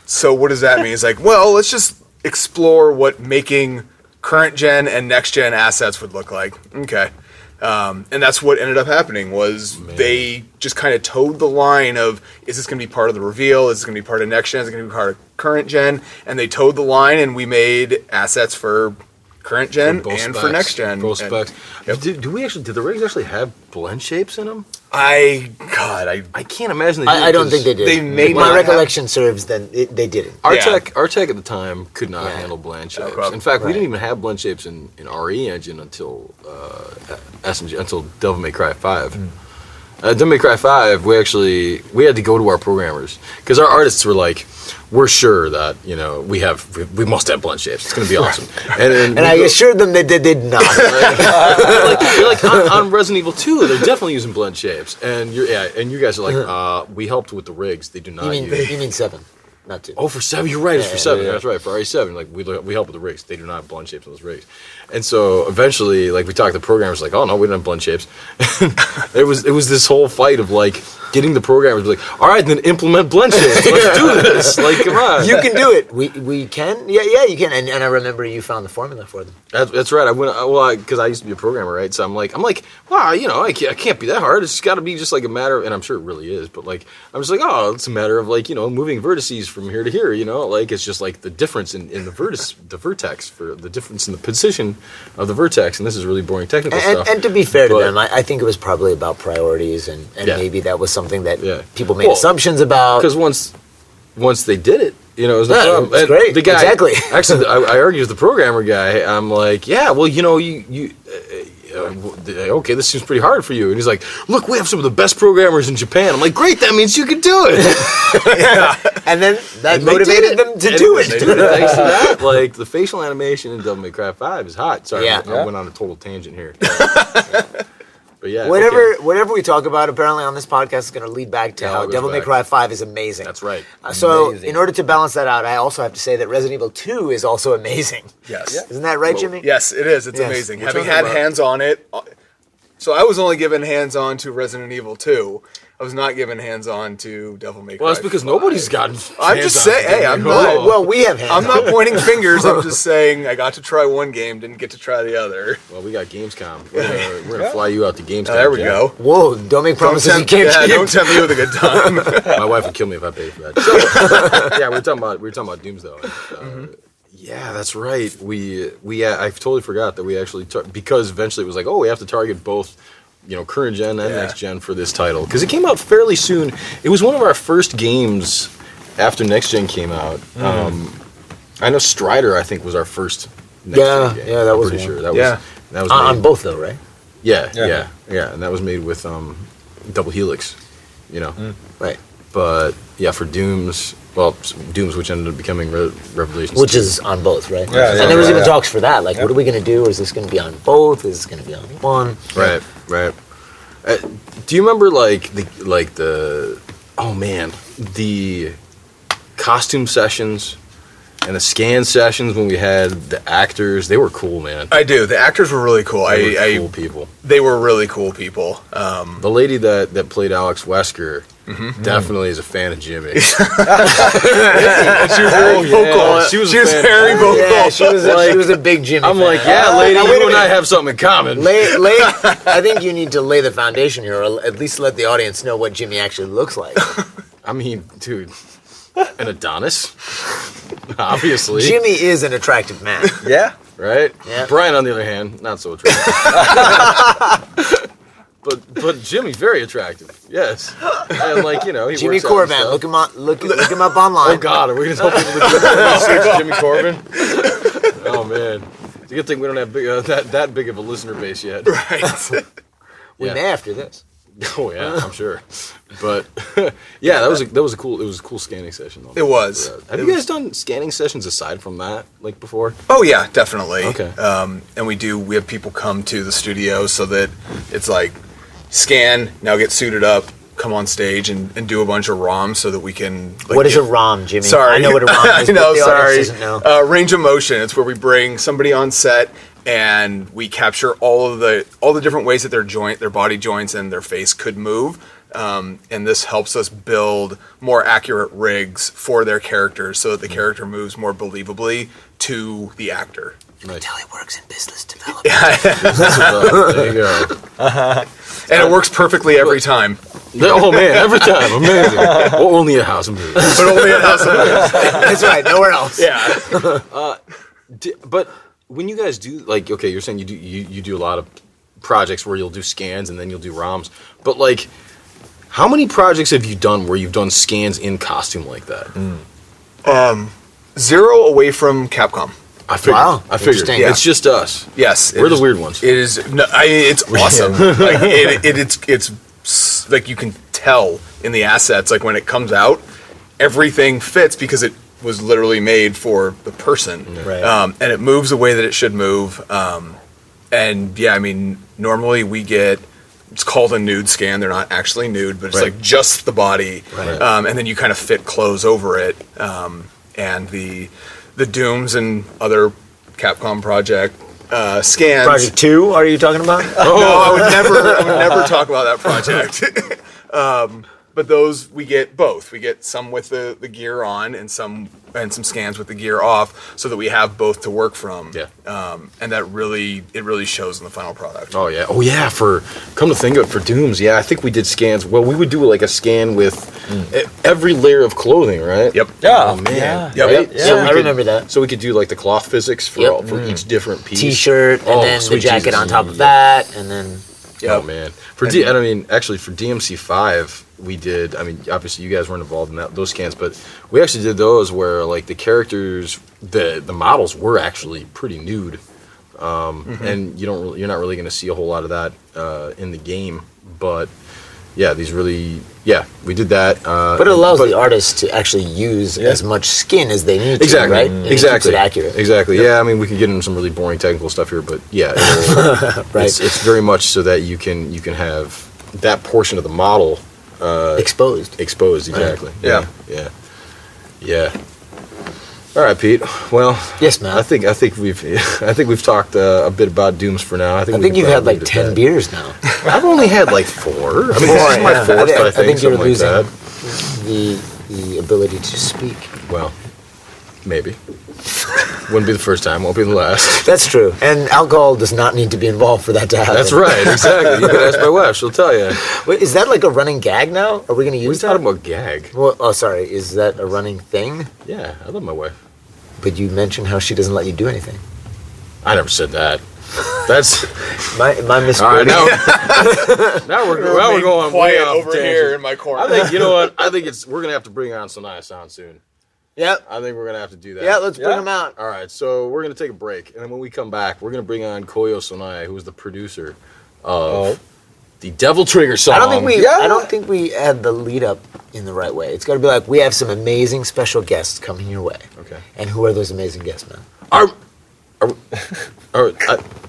So what does that mean? It's like, well, let's just explore what making current gen and next gen assets would look like. Okay. And that's what ended up happening was they just kind of towed the line of, is this going to be part of the reveal? Is this going to be part of next gen? Is it going to be part of current gen? And they towed the line and we made assets for current gen Both and specs, for next gen. Both And- specs. Yep. Did the rigs actually have blend shapes in them? I I can't imagine they did. I don't think they did. They may My not have- recollection serves then they didn't. Our Yeah. tech at the time could not Yeah. handle blend shapes. Okay. In fact, we Right. didn't even have blend shapes in RE engine until SMG, until Devil May Cry 5. Devil May Cry 5, we had to go to our programmers because our artists were like, we're sure that we must have blend shapes. It's going to be awesome. And I assured them that they did not. you're like on Resident Evil 2, they're definitely using blend shapes, and you guys are like, we helped with the rigs. They do not use. You mean 7, not 2. Oh, for 7, you're right. It's for 7. yeah. That's right. For RE7, like we help with the rigs. They do not have blend shapes on those rigs. And so eventually, like we talked to the programmers, like, oh no, we don't have blend shapes. it was this whole fight of like getting the programmers to be like, all right, then implement blend shapes. Let's do this. Like, come on. You can do it. We can. Yeah, you can. And I remember you found the formula for them. That's right. I went because I used to be a programmer, right? So I'm like, wow, I can't be that hard. It's got to be just like a matter of, and I'm sure it really is, but like, I'm just like, oh, it's a matter of like, moving vertices from here to here, like it's just like the difference in the vertex for the difference in the position of the vertex, and this is really boring technical stuff. And to be fair to But- them, I think it was probably about priorities, and Yeah. maybe that was something that Yeah. people made Well, assumptions about. Because once they did it, it was the Yeah, problem. it's And great. The guy, Exactly. Actually, I argued with the programmer guy. I'm like, yeah, well, okay, this seems pretty hard for you. And he's like, look, we have some of the best programmers in Japan. I'm like, great, that means you can do it. And then that And they motivated did them to And do they it. did it. Thanks to that, like the facial animation in Devil May Cry 5 is hot. Sorry, Yeah. I went on a total tangent here. But yeah, Whatever we talk about, apparently on this podcast, is going to lead back to Yeah, how it goes Devil May back. Cry 5 is amazing. That's right. So, Amazing. in order to balance that out, I also have to say that Resident Evil 2 is also amazing. Yes. Isn't that right, Jimmy? Yes, it is. It's Yes. amazing. We're Having talking had about- hands on it. So I was only given hands on to Resident Evil 2. I was not given hands on to Devil May Cry. Well, that's because 5. nobody's gotten. I'm just saying, hey, I'm not- Well, we have hands. I'm not pointing fingers. I'm just saying I got to try one game, didn't get to try the other. Well, we got Gamescom. We're gonna fly you out to Gamescom. There we Jack. go. Whoa, don't make promises you can't keep. Don't tempt me with a good time. My wife would kill me if I paid for that. So, yeah, we were talking about Dooms though. And, Yeah, that's right. I totally forgot that we actually because eventually it was like, oh, we have to target both, current gen and next gen for this title because it came out fairly soon. It was one of our first games after next gen came out. I know Strider, I think, was our first next gen game. Yeah, that was pretty one. sure. That was On made, both though, right? yeah, and that was made with Double Helix, Right. But yeah, for Dooms, which ended up becoming Revelations, Which 2. is on both, right? Yeah, and there was even yeah. talks for that. Like, what are we going to do? Is this going to be on both? Is this going to be on one? Right. Do you remember the costume sessions and the scan sessions when we had the actors? They were cool, man. I do. The actors were really cool. They were cool people. They were really cool people. The lady that played Alex Wesker definitely is a fan of Jimmy. She was very vocal. She was very vocal. Yeah, she was a big Jimmy I'm fan. like, yeah, lady, now, wait a you and minute. I have something in common. I think you need to lay the foundation here, or at least let the audience know what Jimmy actually looks like. I mean, dude, an Adonis, obviously. Jimmy is an attractive man. Yeah. Right? Yeah. Brian, on the other hand, not so attractive. but Jimmy, very attractive. Yes. And he Jimmy works out and Corvan, stuff. look him up online. Oh God, are we gonna tell people to search Jimmy Corvan? Oh man, it's a good thing we don't have that big of a listener base yet. Right. We Yeah. may after this. Oh yeah, I'm sure. But yeah, that was a cool scanning session. Though. It was. Have you guys done scanning sessions aside from that, before? Oh yeah, definitely. Okay. And we have people come to the studio so that it's like scan, now get suited up, come on stage and do a bunch of ROMs so that we can. What is a ROM, Jimmy? Sorry, I know what a ROM is. I know. but the Sorry. audience doesn't know. Range of motion. It's where we bring somebody on set and we capture all the different ways that their body joints and their face could move. And this helps us build more accurate rigs for their characters so that the character moves more believably to the actor. Nice. Until he works in business development. There you go. And it works perfectly every time. Oh man, every time, amazing. Well, only a house movie. But only at House of Movies. That's right, nowhere else. Yeah. But when you guys do okay, you're saying you do a lot of projects where you'll do scans and then you'll do ROMs. But how many projects have you done where you've done scans in costume like that? 0 away from Capcom. I figured. Wow, I figured. interesting. It's just us. Yes. We're the weird ones. It is. No, it's awesome. It's like you can tell in the assets. Like when it comes out, everything fits because it was literally made for the person. Right. And it moves the way that it should move. And yeah, I mean, normally we get. It's called a nude scan. They're not actually nude, but it's like just the body. Right. And then you kind of fit clothes over it. And the Dooms and other Capcom project scans. Project 2, are you talking about? No, I would never talk about that project. But those we get both. We get some with the gear on and some scans with the gear off, so that we have both to work from. Yeah. And that really shows in the final product. Oh yeah. Come to think of it, for Dooms, yeah, I think we did scans. Well, we would do a scan with every layer of clothing, right? Yep. Yeah. Oh man. Yeah. Right? Yeah, I remember that. So we could do the cloth physics for for each different piece. T-shirt, and then the sweet jacket Jesus. on top of that, and then... Oh man. For actually for DMC5 we did. I mean, obviously you guys weren't involved in those scans, but we actually did those where the characters, the models were actually pretty nude, and you're not really going to see a whole lot of that in the game. But yeah, we did that. But it allows the artist to actually use as much skin as they need to, Exactly. right? And Exactly. It keeps it accurate. Exactly. Yeah, I mean, we could get into some really boring technical stuff here, but yeah, Right. it's very much so that you can have that portion of the model Exposed. exactly. Yeah. Yeah. All right, Pete. Well, Yes, man. I think we've talked a bit about Dooms for now. I think You've had probably leave it at 10 that. beers now. I've only had 4. I mean, this is my yeah. fourth, I I think, think you're something like losing that. the ability to speak. Well, maybe. Wouldn't be the first time. Won't be the last. That's true. And alcohol does not need to be involved for that to happen. That's right. Exactly. You can ask my wife. She'll tell you. Wait, is that like a running gag now? Are we going to We're use that? talking about gag. Well, oh, sorry. Is that a running thing? Yeah, I love my wife. But you mentioned how she doesn't let you do anything. I never said that. That's My misquoting. all right. Now we're going way quiet off over tangent. here in my corner. I think you know what. I think we're gonna have to bring on Sonae-san soon. Yep. I think we're gonna have to do that. Yeah, let's bring them out. All right, so we're gonna take a break, and then when we come back, we're gonna bring on Koyo Sonae, who is the producer of the Devil Trigger song. I don't think we had the lead up in the right way. It's got to be like, we have some amazing special guests coming your way. Okay. And who are those amazing guests, man?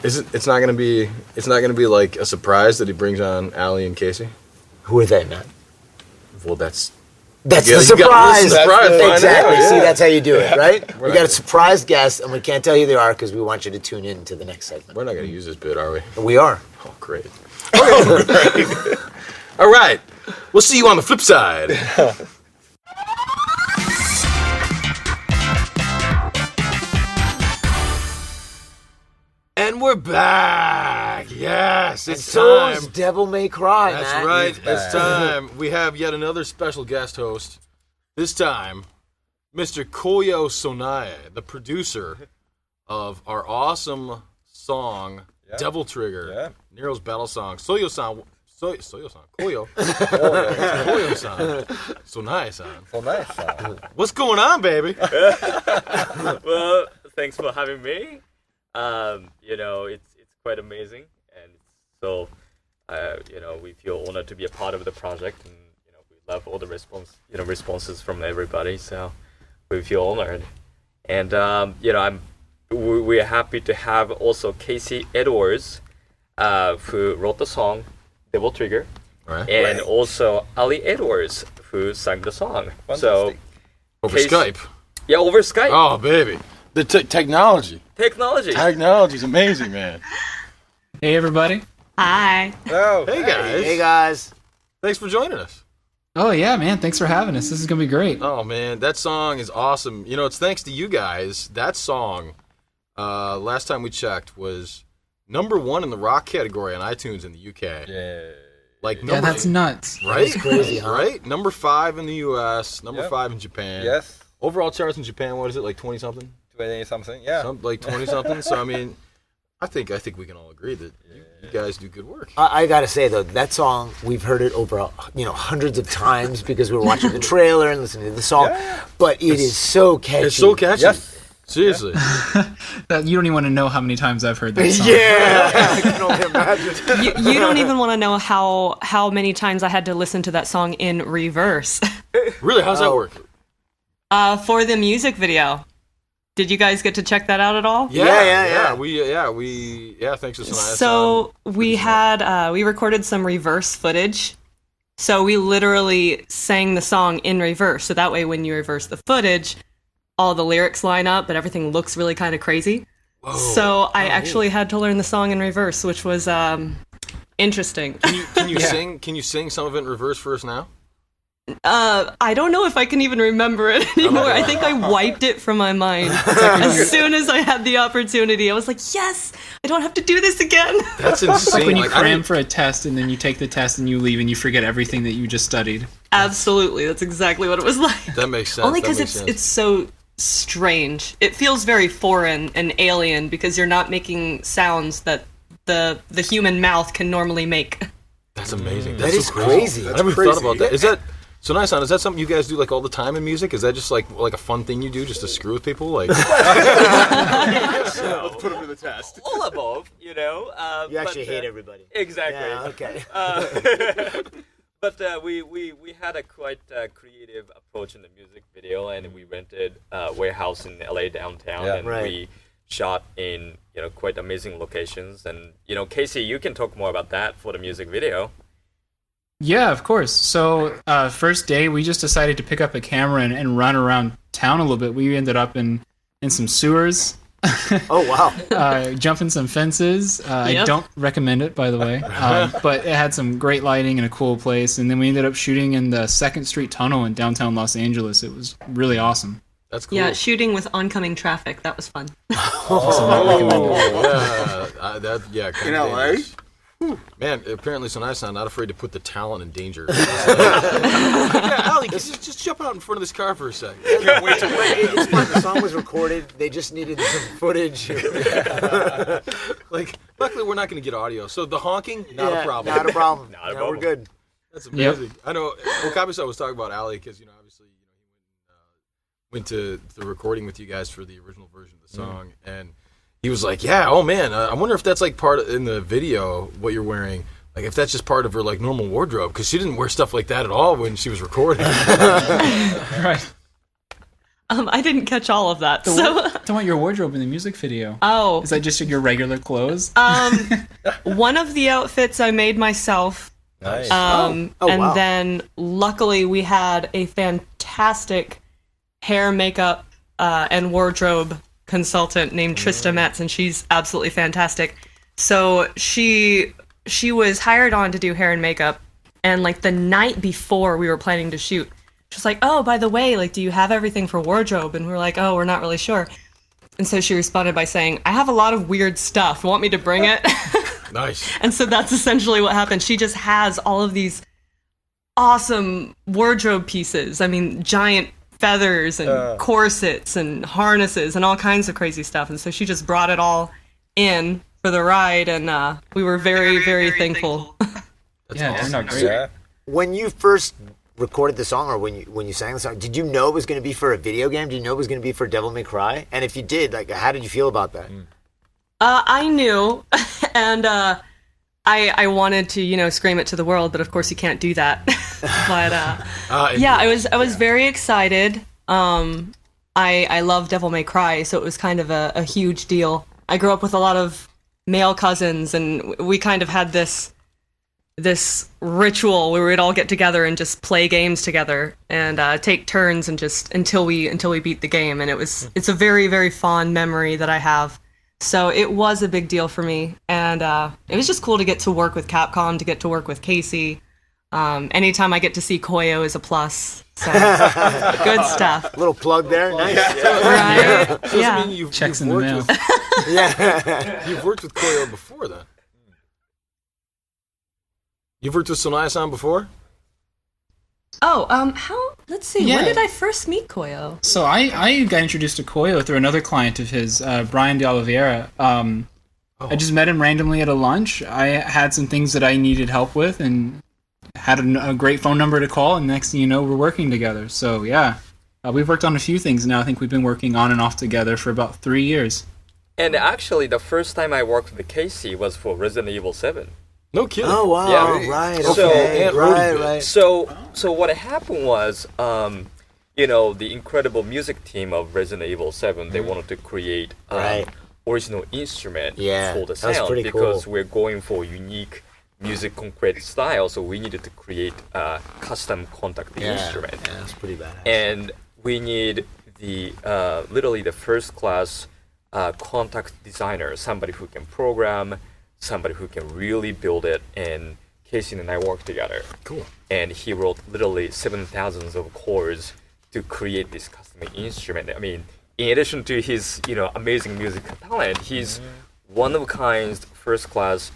It's not gonna be like a surprise that he brings on Allie and Casey. Who are they, man? Well, that's the you gotta surprise. listen to the surprise, find Exactly. out, yeah. See, that's how you do it, right? We Right. got a surprise guest, and we can't tell you who they are because we want you to tune in to the next segment. we're not gonna use this bit, are we? We are. Oh, great. All right, we'll see you on the flip side. And we're back. Yes, it's time. So's Devil May Cry, That's man. right. It's time. We have yet another special guest host. This time, Mr. Koyo Sonae, the producer of our awesome song, Devil Trigger, Yeah. Nero's battle song. Soyo-san. Koyo. Koyo-san. Sonae-san. So nice. What's going on, baby? Well, thanks for having me. It's quite amazing, and so we feel honored to be a part of the project, and we love all the responses from everybody. So we feel honored, and we're happy to have also Casey Edwards, who wrote the song "Devil Trigger," and also Ali Edwards, who sang the song. So Over Skype. yeah, over Skype. Oh, baby. The technology. Technology. Technology's amazing, man. Hey, everybody. Hi. Oh, Hey, guys. Hey, guys. Thanks for joining us. Oh, yeah, man. Thanks for having us. This is going to be great. Oh, man. That song is awesome. It's thanks to you guys. That song, last time we checked, was #1 in the rock category on iTunes in the UK. Yeah. Like, Yeah, that's nuts. right? That's crazy, huh? Right? #5 in the US, #5 in Japan. Yes. Overall charts in Japan, what is it, like 20-something? 20 something. Yeah. Like 20-something? So, I mean, I think we can all agree that you guys do good work. I gotta say though, that song, we've heard it over hundreds of times because we were watching the trailer and listening to the song. But it is so catchy. It's so catchy. Yes. Seriously. You don't even want to know how many times I've heard that song. Yeah, I can only imagine. You don't even want to know how many times I had to listen to that song in reverse Really? How's that work? for the music video. Did you guys get to check that out at all? Yeah. We thanks to Sonae. So we recorded some reverse footage. So we literally sang the song in reverse. So that way when you reverse the footage, all the lyrics line up, but everything looks really kind of crazy. Whoa. So I actually had to learn the song in reverse, which was interesting. Can you sing some of it in reverse for us now? I don't know if I can even remember it anymore. I think I wiped it from my mind as soon as I had the opportunity. I was like, yes, I don't have to do this again. That's It's like insane. when you I cram didn't- for a test and then you take the test and you leave and you forget everything that you just studied. Absolutely, that's exactly what it was like. That makes sense. Only That because makes sense. it's so strange. It feels very foreign and alien because you're not making sounds that the human mouth can normally make. That's amazing. That That's is so crazy. I never crazy. thought about that. Is that so nice? Is that something you guys do like all the time in music? Is that just like a fun thing you do just to screw with people? Like, Let's put him to the test. All above, You but, actually hate everybody. Exactly. Yeah, okay. But we had a quite creative approach in the music video, and we rented a warehouse in LA downtown, Yeah. and Right. we shot in quite amazing locations. And Casey, you can talk more about that for the music video. Yeah, of course. So first day, we just decided to pick up a camera and run around town a little bit. We ended up in some sewers, Oh wow. jumping some fences. I Yep. don't recommend it, by the way. But it had some great lighting and a cool place. And then we ended up shooting in the 2nd Street Tunnel in downtown Los Angeles. It was really awesome. that's cool. Yeah, shooting with oncoming traffic. That was fun. Awesome. I recommend it. Yeah, In LA? Man, apparently Sonae-san not afraid to put the talent in danger. Yeah, Ali, just jump out in front of this car for a second. Wait till it's fine. The song was recorded. They just needed some footage. Like, luckily we're not going to get audio, so the honking, not a problem. Not a problem. Not a No, problem. we're good. That's amazing. I know Okabe-san was talking about Ali because obviously he went to the recording with you guys for the original version of the song, and he was like, "Yeah, oh man, I wonder if that's like part in the video what you're wearing." Like if that's just part of her like normal wardrobe, because she didn't wear stuff like that at all when she was recording. Right. I didn't catch all of that. Don't want your wardrobe in the music video. Oh, Is that just your regular clothes? one of the outfits I made myself. Nice. And wow. then luckily we had a fantastic hair, makeup, and wardrobe consultant named Trista Metz, and she's absolutely fantastic. So she was hired on to do hair and makeup, and like the night before we were planning to shoot, she was like, "Oh, by the way, like, do you have everything for wardrobe?" And we were like, "Oh, we're not really sure." And so she responded by saying, "I have a lot of weird stuff. Want me to bring it?" Nice. And so that's essentially what happened. She just has all of these awesome wardrobe pieces. I mean, giant feathers and corsets and harnesses and all kinds of crazy stuff. And so she just brought it all in for the ride, and we were very, very thankful. Yeah, it turned out great. Yeah. When you first recorded the song, or when you sang the song, did you know it was going to be for a video game? Did you know it was going to be for Devil May Cry? And if you did, like, how did you feel about that? I knew, and I wanted to, scream it to the world, but of course you can't do that. But yeah, I was very excited. I love Devil May Cry, so it was kind of a huge deal. I grew up with a lot of male cousins, and we kind of had this ritual where we'd all get together and just play games together and take turns and just until we beat the game. And it's a very, very fond memory that I have. So it was a big deal for me, and it was just cool to get to work with Capcom, to get to work with Casey. Anytime I get to see Koyo is a plus. So good stuff. Little plug there. Nice. Right? So Yeah. I mean, you've Checks in the worked mail. with you've worked with Koyo before then. You've worked with Sonae-san before? Oh, let's see. Yeah. When did I first meet Koyo? So I got introduced to Koyo through another client of his, Brian de Oliveira. I just met him randomly at a lunch. I had some things that I needed help with and had a great phone number to call, and next thing you know, we're working together. So yeah, we've worked on a few things now. I think we've been working on and off together for about 3 years. And actually, the first time I worked with Casey was for Resident Evil 7. No kidding. Oh wow! Yeah. Right. So- Okay. and right. Odin. Right. So what happened was, the incredible music team of Resident Evil 7, they wanted to create Right. original instrument Yeah, for the that was sound pretty because cool. we're going for unique music concrete style, so we needed to create a custom contact instrument. Yeah, that's pretty badass. And we need the literally the first class contact designer, somebody who can program, somebody who can really build it. And Casey and I worked together. Cool. And he wrote literally 7,000 of chords to create this custom instrument. I mean, in addition to his amazing music talent, he's one of a kind, first class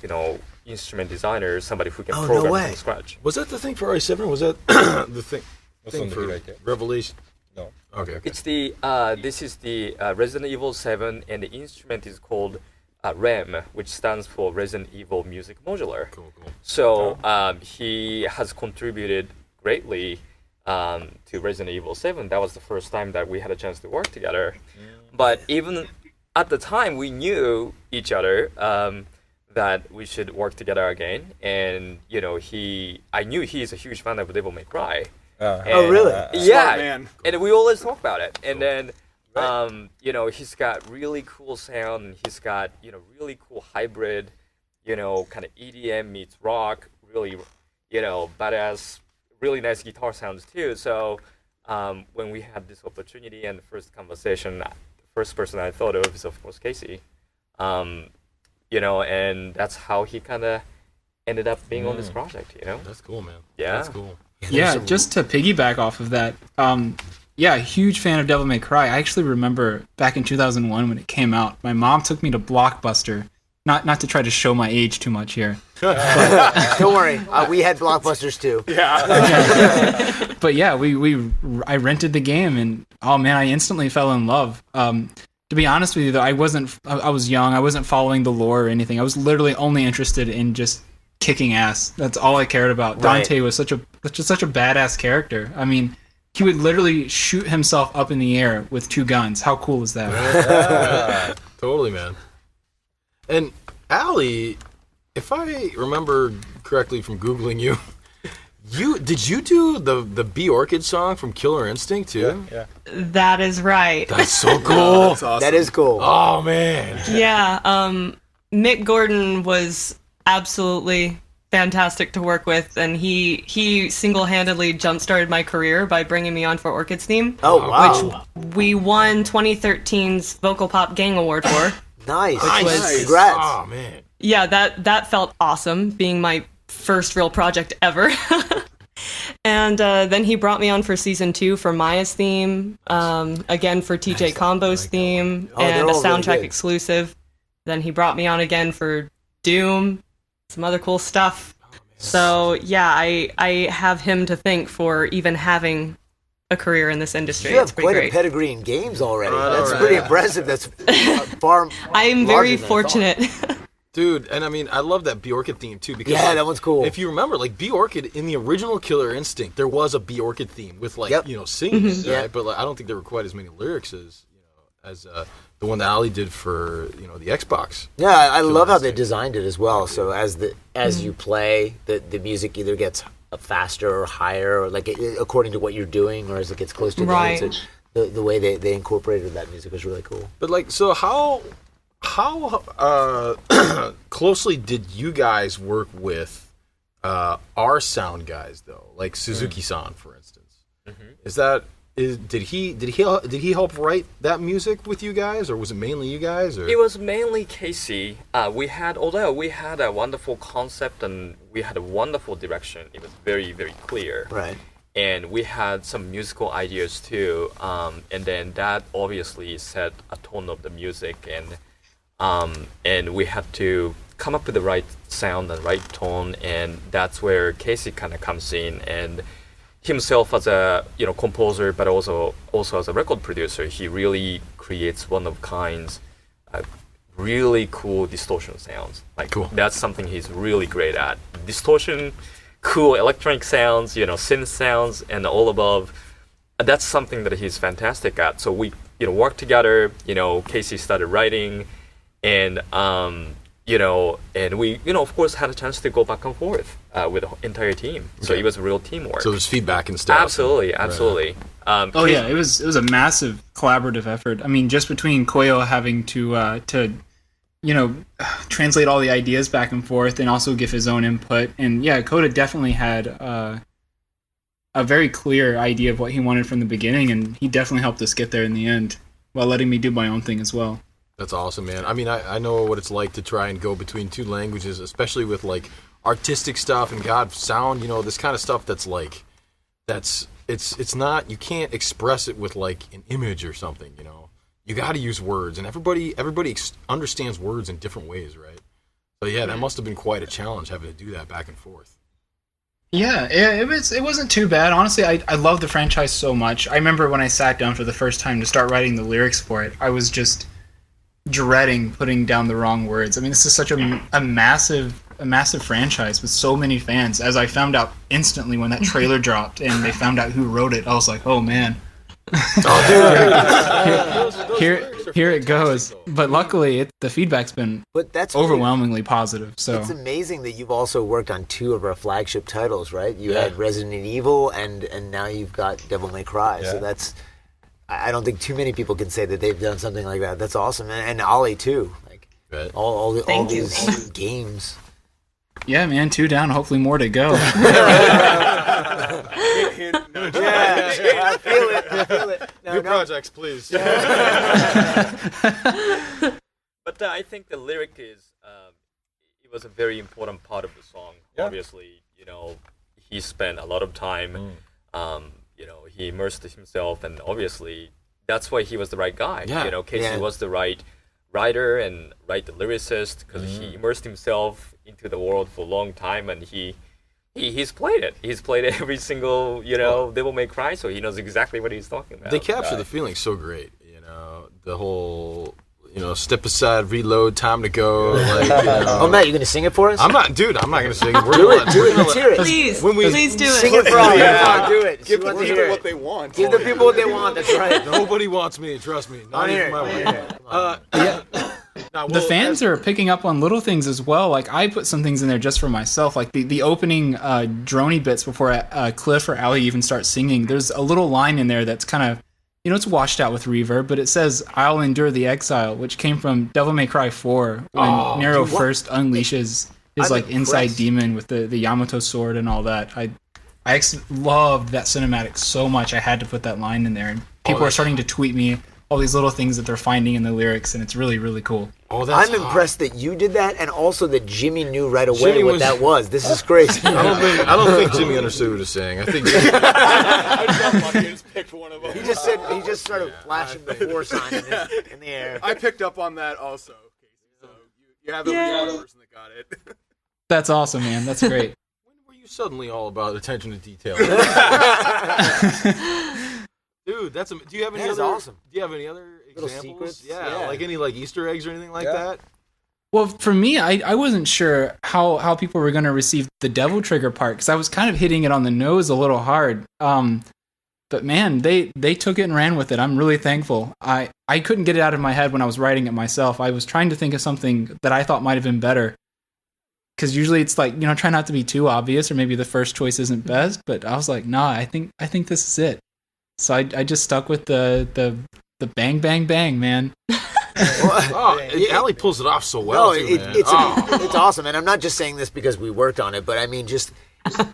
instrument designer, somebody who can Oh, no program way. Oh, from scratch. Was that the thing for RE7 or was that the thing something for like that. Revelation? No. Okay. It's the this is the Resident Evil 7, and the instrument is called REM, which stands for Resident Evil Music Modular. Cool. So he has contributed greatly to Resident Evil 7. That was the first time that we had a chance to work together. But even at the time, we knew each other that we should work together again. And I knew he's a huge fan of Devil May Cry. Oh, really? Yeah, man. and we always talk about it. And then, he's got really cool sound, and he's got really cool hybrid, kind of EDM meets rock, really, badass, really nice guitar sounds too. So, when we had this opportunity and the first conversation, the first person I thought of is of course Casey, and that's how he kind of ended up being on this project. That's cool, man. Yeah. That's cool. Yeah, just to piggyback off of that, huge fan of Devil May Cry. I actually remember back in 2001 when it came out, my mom took me to Blockbuster, not to try to show my age too much here, Don't worry, we had blockbusters too. But yeah, I rented the game, and oh man, I instantly fell in love. To be honest with you, though, I was young. I wasn't following the lore or anything. I was literally only interested in just kicking ass. That's all I cared about. Right. Dante was such a badass character. I mean, he would literally shoot himself up in the air with 2 guns. How cool is that? Yeah, totally, man. And Allie, if I remember correctly from Googling you, did you do the Bee Orchid song from Killer Instinct too? Yeah. That is right. That's so cool. That's awesome. That is cool. Oh man. Yeah, Mick Gordon was absolutely fantastic to work with, and he single-handedly jump-started my career by bringing me on for Orchid's theme. Oh wow, Which we won 2013's Vocal Pop Gang Award for. nice. was- Congrats. Oh man. Yeah, that felt awesome, being my first real project ever. And then he brought me on for season 2 for Maya's theme, again for TJ Combo's theme, Oh, they're and a all really soundtrack good. exclusive. Then he brought me on again for Doom, some other cool stuff. So yeah, I have him to thank for even having a career in this industry. You have It's pretty quite a great. pedigree in games already. I know, That's right? pretty impressive. That's far. I'm larger very than I thought. fortunate. Dude, and I mean, I love that Bee Orchid theme too because Yeah, like, that one's cool. If you remember, like Bee Orchid in the original Killer Instinct, there was a Bee Orchid theme with like Yep. singing, right? Yeah. But like, I don't think there were quite as many lyrics as the one that Ali did for the Xbox. Yeah, I love how they Instinct. designed it as well. So as you play, the music either gets faster or higher, or like according to what you're doing, or as it gets close to the Right. end. So the way they incorporated that music was really cool. But like, so how closely did you guys work with our sound guys though, like Suzuki-san, for instance? Did he help write that music with you guys, or was it mainly you guys? Or It was mainly Casey. Although we had a wonderful concept and we had a wonderful direction, it was very, very clear. Right. And we had some musical ideas too. And then that obviously set a tone of the music, and we had to come up with the right sound and right tone, and that's where Casey kind of comes in, and himself as a composer, but also as a record producer, he really creates one of kinds, really cool distortion sounds. Like Cool. That's something he's really great at. Distortion, cool electronic sounds, synth sounds, and all above. That's something that he's fantastic at. So we worked together. Casey started writing, and and we of course had a chance to go back and forth with the entire team. So Okay. it was real teamwork. so there's feedback and stuff. Absolutely. Oh yeah, it was a massive collaborative effort. I mean, just between Koyo having to translate all the ideas back and forth and also give his own input, and yeah, Koda definitely had a very clear idea of what he wanted from the beginning, and he definitely helped us get there in the end while letting me do my own thing as well. That's awesome, man. I mean, I know what it's like to try and go between 2 languages, especially with like artistic stuff and sound. This kind of stuff that's like it's not, you can't express it with like an image or something. You got to use words, and everybody understands words in different ways, right? So yeah, that must have been quite a challenge having to do that back and forth. Yeah, it wasn't too bad. Honestly, I love the franchise so much. I remember when I sat down for the first time to start writing the lyrics for it, I was just dreading putting down the wrong words. I mean, this is such a massive franchise with so many fans. As I found out instantly when that trailer dropped and they found out who wrote it, I was like, oh man. Here it goes. But luckily, the feedback's been But that's overwhelmingly positive. So It's amazing that you've also worked on 2 of our flagship titles, right? You had Resident Evil, and now you've got Devil May Cry. So that's, I don't think too many people can say that they've done something like that. That's awesome, and Ollie too. Like Right. all Thank you. these games. yeah, man, 2 down, hopefully more to go. I feel it. New projects, please. But I think the lyric is it was a very important part of the song. Yeah. Obviously, he spent a lot of time. He immersed himself, and obviously that's why he was the right guy. Yeah. Casey Yeah. was the right writer and the lyricist, because he immersed himself into the world for a long time, and he's played it. He's played every single, you know, Devil May Cry, so he knows exactly what he's talking about. They capture the feeling so great, you know, the whole, you know, step aside, reload, time to go. Like, you know. Oh, Matt, you gonna sing it for us? I'm not gonna sing it. Do it. Let's hear it. Please, When we- please do Sing it. it for all. Yeah. Do it. Give She the wants to people hear what it. they want. Give the people what they want. That's right. Nobody wants me, trust me. Not hear even it. my wife. Nah, The well, fans are picking up on little things as well. Like I put some things in there just for myself, like the opening droney bits before Cliff or Allie even start singing. There's a little line in there that's kind of, you know, it's washed out with reverb, but it says "I'll endure the exile," which came from Devil May Cry 4 when Nero first unleashes his I'm like inside impressed. demon with the Yamato sword and all that. I loved that cinematic so much. I had to put that line in there, and people are starting to tweet me all these little things that they're finding in the lyrics, and it's really, really cool. Oh, that's I'm impressed that you did that, and also that Jimmy knew right away Jimmy what was- that was. This is crazy. I don't think Jimmy understood what he was saying. I think I just got lucky and just picked one of them. He just started flashing the four sign in the air. I picked up on that also, Casey. So you have the Yay. person that got it. That's awesome, man. That's great. when were you suddenly all about attention to detail? Dude, that's do you have any That is other awesome. Do you have any other Little examples? secrets? Yeah, Yeah. like any like Easter eggs or anything like Yeah. that? Well, for me, I wasn't sure how people were going to receive the Devil Trigger part, because I was kind of hitting it on the nose a little hard. But man, they took it and ran with it. I'm really thankful. I couldn't get it out of my head when I was writing it myself. I was trying to think of something that I thought might have been better. Because usually it's like, you know, try not to be too obvious, or maybe the first choice isn't best. But I was like, nah, I think this is it. So I just stuck with the bang bang bang, man. Oh, Allie pulls it off so well, No, too, man. it's awesome, and I'm not just saying this because we worked on it, but I mean just from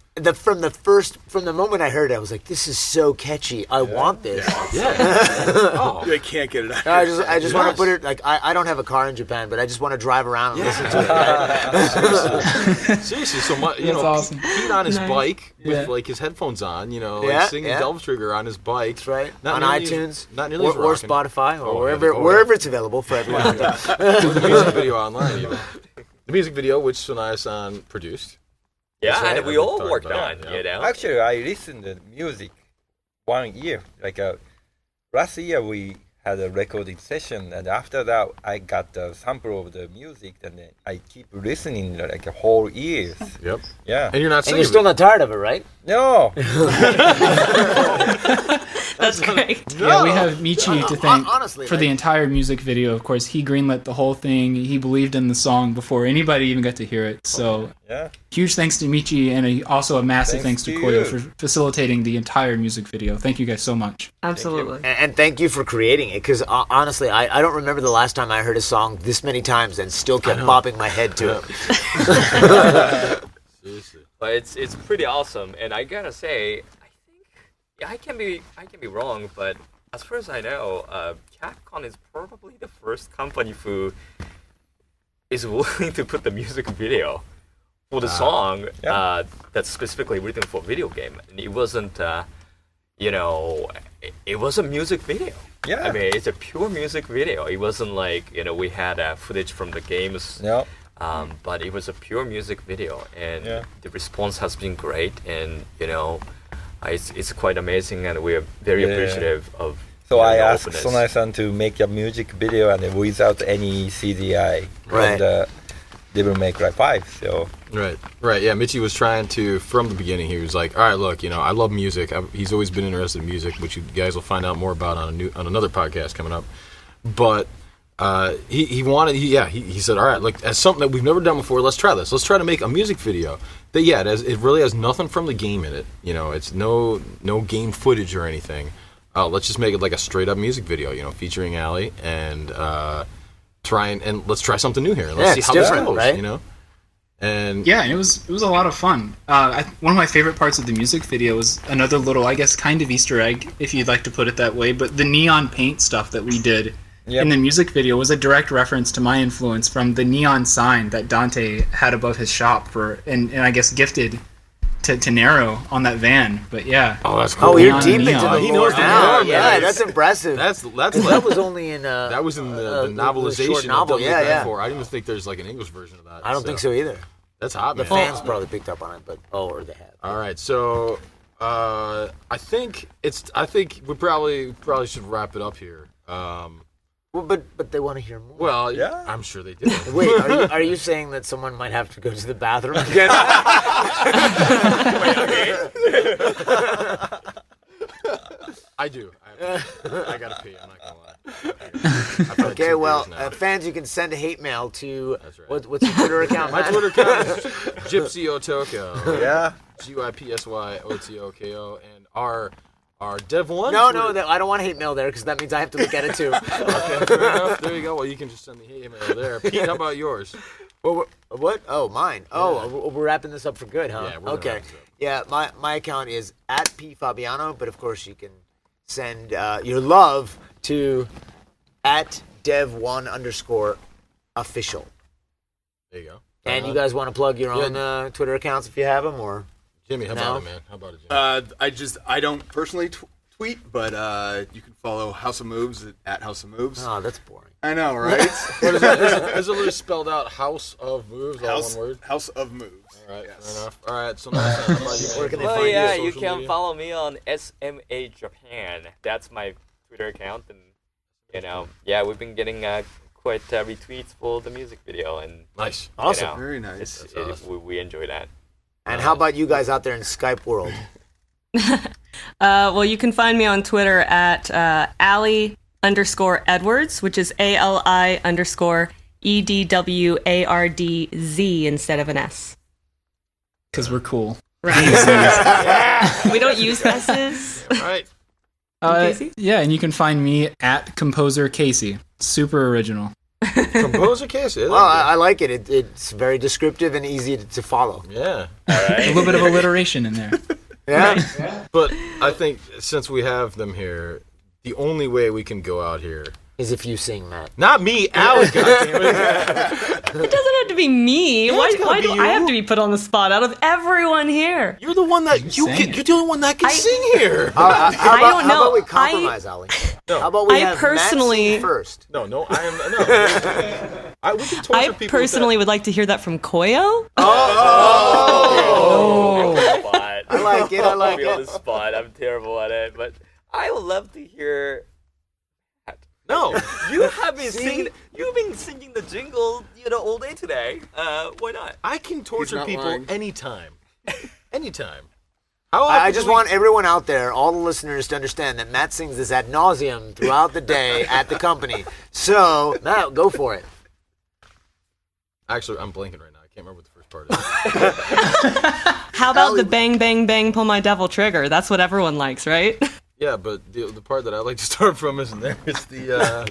the moment I heard it, I was like, this is so catchy. I want this. Oh, They can't get it out. I just want to put it like I don't have a car in Japan, but I just want to drive around and listen to it. seriously, so much. You That's know, awesome. Pete on his bike with Yeah. like his headphones on, you know, Yeah, like singing yeah. Delve Trigger on his bike. That's right. Not On nearly as- iTunes, not nearly as or rocking. Spotify, or Oh, wherever it's available for everyone out there. The music video online, even. The music video, which Sonae-san produced. Yeah, That's right, and we I've all talked worked about on, it, yeah. you know. Actually, I listened to music 1 year. Like last year, we had a recording session, and after that, I got the sample of the music, and then I keep listening like a whole years. Yep. Yeah. And you're not And singing. you're still not tired of it, right? No. That's great. Yeah, we have Michi to thank honestly, for the like- entire music video. Of course, he greenlit the whole thing. He believed in the song before anybody even got to hear it. So Yeah. huge thanks to Michi, and also a massive Thanks thanks to to Koyo you. for facilitating the entire music video. Thank you guys so much. Absolutely. And thank you for creating it, because honestly, I don't remember the last time I heard a song this many times and still kept bopping my head to it. Seriously. But it's pretty awesome, and I gotta say, I think I can be wrong, but as far as I know, Capcom is probably the first company who is willing to put the music video for the song yeah. that's specifically written for video game, and it wasn't, you know, it was a music video. Yeah. I mean, it's a pure music video. It wasn't like, you know, we had footage from the games. Yeah. But it was a pure music video, and Yeah. the response has been great, and you know, it's quite amazing, and we're very Yeah. appreciative of. So you know, I the asked openness. Sonae-san to make a music video and without any CGI Right. from the Devil May Cry 5. So Right. Yeah, Michi was trying to, from the beginning, he was like, all right, look, you know, I love music. He's always been interested in music, which you guys will find out more about on another podcast coming up. But he said, all right, look, as something that we've never done before, let's try this. Let's try to make a music video that, it really has nothing from the game in it. You know, it's no game footage or anything. Let's just make it like a straight up music video, you know, featuring Allie, and let's try something new here. And let's Yeah, see it's how this different, goes, right? you know? And Yeah, and it was a lot of fun. One of my favorite parts of the music video was another little, I guess, kind of Easter egg, if you'd like to put it that way. But the neon paint stuff that we did in the music video was a direct reference to my influence from the neon sign that Dante had above his shop and I guess gifted to Nero on that van. But yeah. oh, that's cool. Oh, you're Neon, deep into neon. the He lore knows the now. lore, Yeah, man. that's impressive. That's that was only in that was in the the novelization short novel. of Yeah, yeah. I don't even think there's like an English version of that. I don't think so either. That's hot, The man. fans probably picked up on it, but or they have. All right, so I think we probably should wrap it up here. Well, but they want to hear more. Well, Yeah. I'm sure they did. Wait, are you saying that someone might have to go to the bathroom again? I do. I gotta pee. I'm not gonna lie. I've had Okay, 2 well, beers now. fans, you can send hate mail to That's right. what's your Twitter account? My Matt? Twitter account is Gypsy Otoko. Yeah. GYPSYOTOKO, and our Dev One. No, Twitter- I don't want hate mail there because that means I have to look at it too. Okay, fair enough. There you go. Well, you can just send the hate mail there. Pete, how about yours? What? Oh, mine. Oh, we're wrapping this up for good, huh? Yeah, we're gonna okay. wrap this up. Yeah, my account is @pfabiano, but of course you can send your love to @dev1_official. There you go. And you guys want to plug your own Twitter accounts if you have them, or Jimmy, how No. about it, man? How about it, Jimmy? I don't personally tweet, but you can follow House of Moves at House of Moves. oh, that's boring. I know, right? What is that? Is it literally spelled out House of Moves, all one word? House of Moves. All right, Yes. fair enough. All right, so now how about you? Where can they Well, find yeah, you? you Social can media? follow me on SMA Japan. That's my Twitter account, and we've been getting quite retweets for the music video, and Nice. Awesome. Very nice. we enjoy that. And how about you guys out there in Skype world? Well, you can find me on Twitter at Ali_Edwards, which is ALI_EDWARDZ instead of an S. Because we're cool. We don't use S's. All right. Casey? Yeah, and you can find me at Composer Casey. Super original. Composer Casey. Well, I like it. It's very descriptive and easy to follow. Yeah. A little bit of alliteration in there. Yeah. But I think since we have them here, the only way we can go out here. Is if you sing, Matt. Not me, Alex. goddammit. It doesn't have to be me. Why it's gotta do be I you. have to be put on the spot out of everyone here? You're the one that sang it. you're the only one that can sing here. How don't about know. we compromise, Ali? No. How about we I have personally- Matt sing first? No, we can torture I people. personally would like to hear that from Koyo. Oh, spot. I like it. I like on it. the spot. I'm terrible at it, but I would love to hear. No. You have been singing. You've been singing the jingle, all day today. Why not? I can torture not people lying. anytime. Anytime. How I often just do we- want everyone out there, all the listeners, to understand that Matt sings this ad nauseum throughout the day at the company. So, Matt, go for it. Actually, I'm blanking right now. I can't remember what the first part is. How about the bang, bang, bang, pull my devil trigger? That's what everyone likes, right? Yeah, but the part that I like to start from isn't there. It's the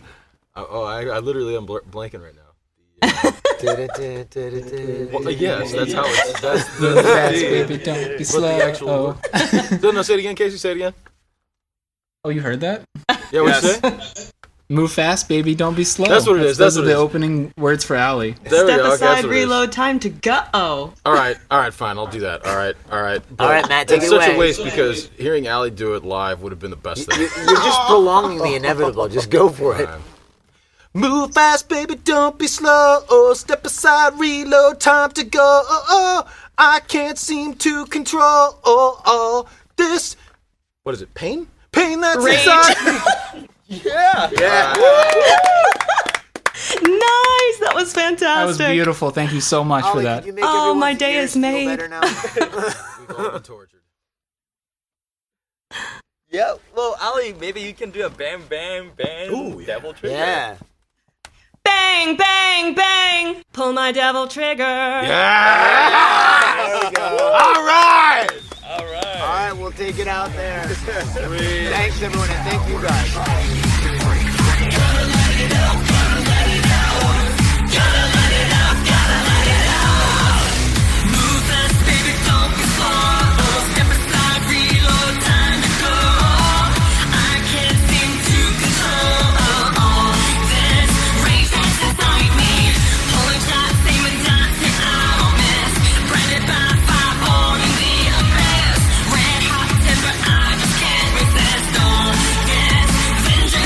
I literally am blanking right now. Well, yes, that's how it's. That's Move fast, baby, don't be But slow. the actual. Oh. No, say it again, Casey. Say it again. Oh, you heard that? Yeah, what you Yes. say? Move fast, baby, don't be slow. That's what it is, that's Those what are it the is. opening words for Allie. There we Step go. Okay, aside, that's what it is. reload, time to go. All right, fine. I'll do that. All right. All right, Matt, take It's it such away. a waste because hearing Allie do it live would have been the best thing. You're just prolonging the inevitable. Just go for it. Move fast, baby, don't be slow. Oh, step aside, reload, time to go. I can't seem to control this. What is it? Pain? Pain that's Rage. inside. Yeah. Nice! That was fantastic. That was beautiful. Thank you so much for Ollie, that. could you make Oh, everyone's my day ears is feel made. better now? We've all been tortured. Yeah. Well, Ali, maybe you can do a bam, bam, bam. Ooh, yeah. Devil trigger. Yeah. Bang, bang, bang! Pull my devil trigger. Yeah. There we go. All right. All right. All right, we'll take it out there. Thanks, everyone, and thank you guys. Vengeance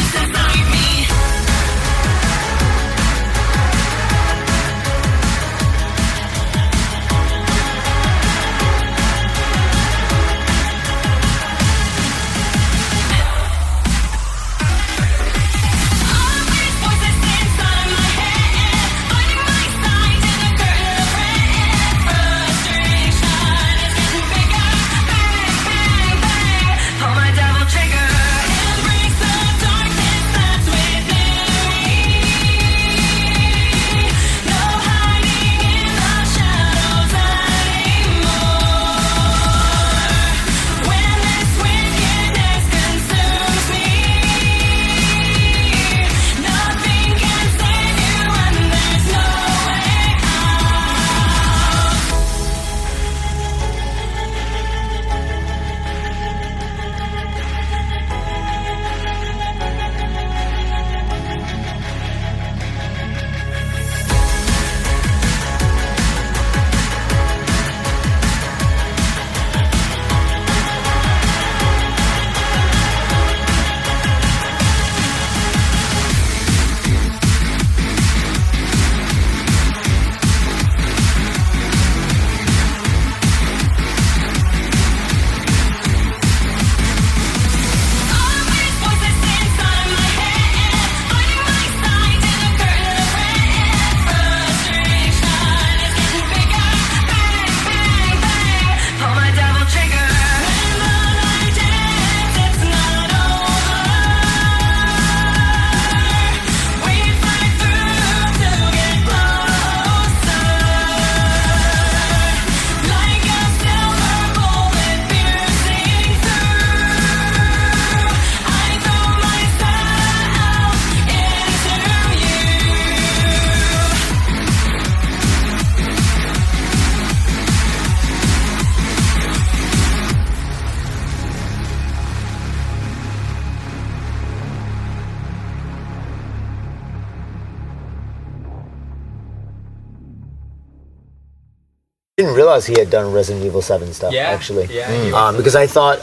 didn't realize he had done Resident Evil 7 stuff, Yeah, actually. yeah, he was- Because I thought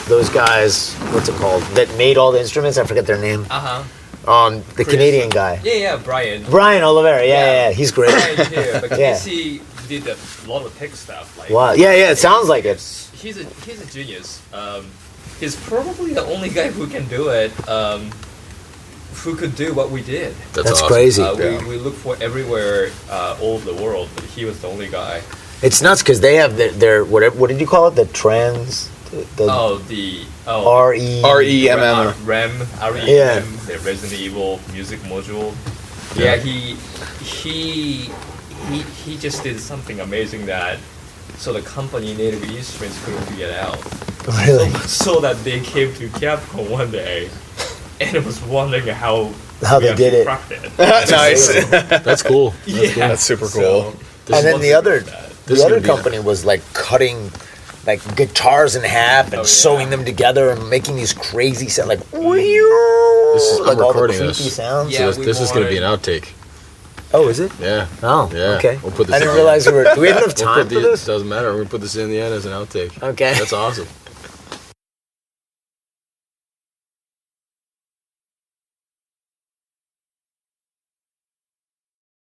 those guys, what's it called, that made all the instruments, I forget their name. The Canadian guy. Yeah, Brian. Brian Oliveira, yeah, he's great. Brian too, but Yeah. Casey did a lot of tech stuff. Like, Wow, yeah, it sounds like it. He's a genius. He's probably the only guy who can do it. Who could do what we did? That's awesome. crazy. We look for everywhere, all over the world, but he was the only guy. It's nuts because they have their whatever. What did you call it? The trans. The RE. REMM. REM, Yeah. the Resident Evil music module. Yeah, he just did something amazing that so the company Native Instruments couldn't figure it out. Really? So that they came to Capcom one day and was wondering how they did it. cracked it. Nice. That's cool. Yeah, That's super cool. And then the other This is gonna be company was like cutting like guitars in half and sewing them together and making these crazy sounds like This is, like I'm all the recording creepy this. sounds. Yeah. So this is going to be an outtake. Oh, is it? Yeah. Oh, Yeah. okay. We'll put this I didn't in. realize we were. Do we have enough We'll time put for this? Doesn't matter. We're going to put this in the end as an outtake. Okay. That's awesome.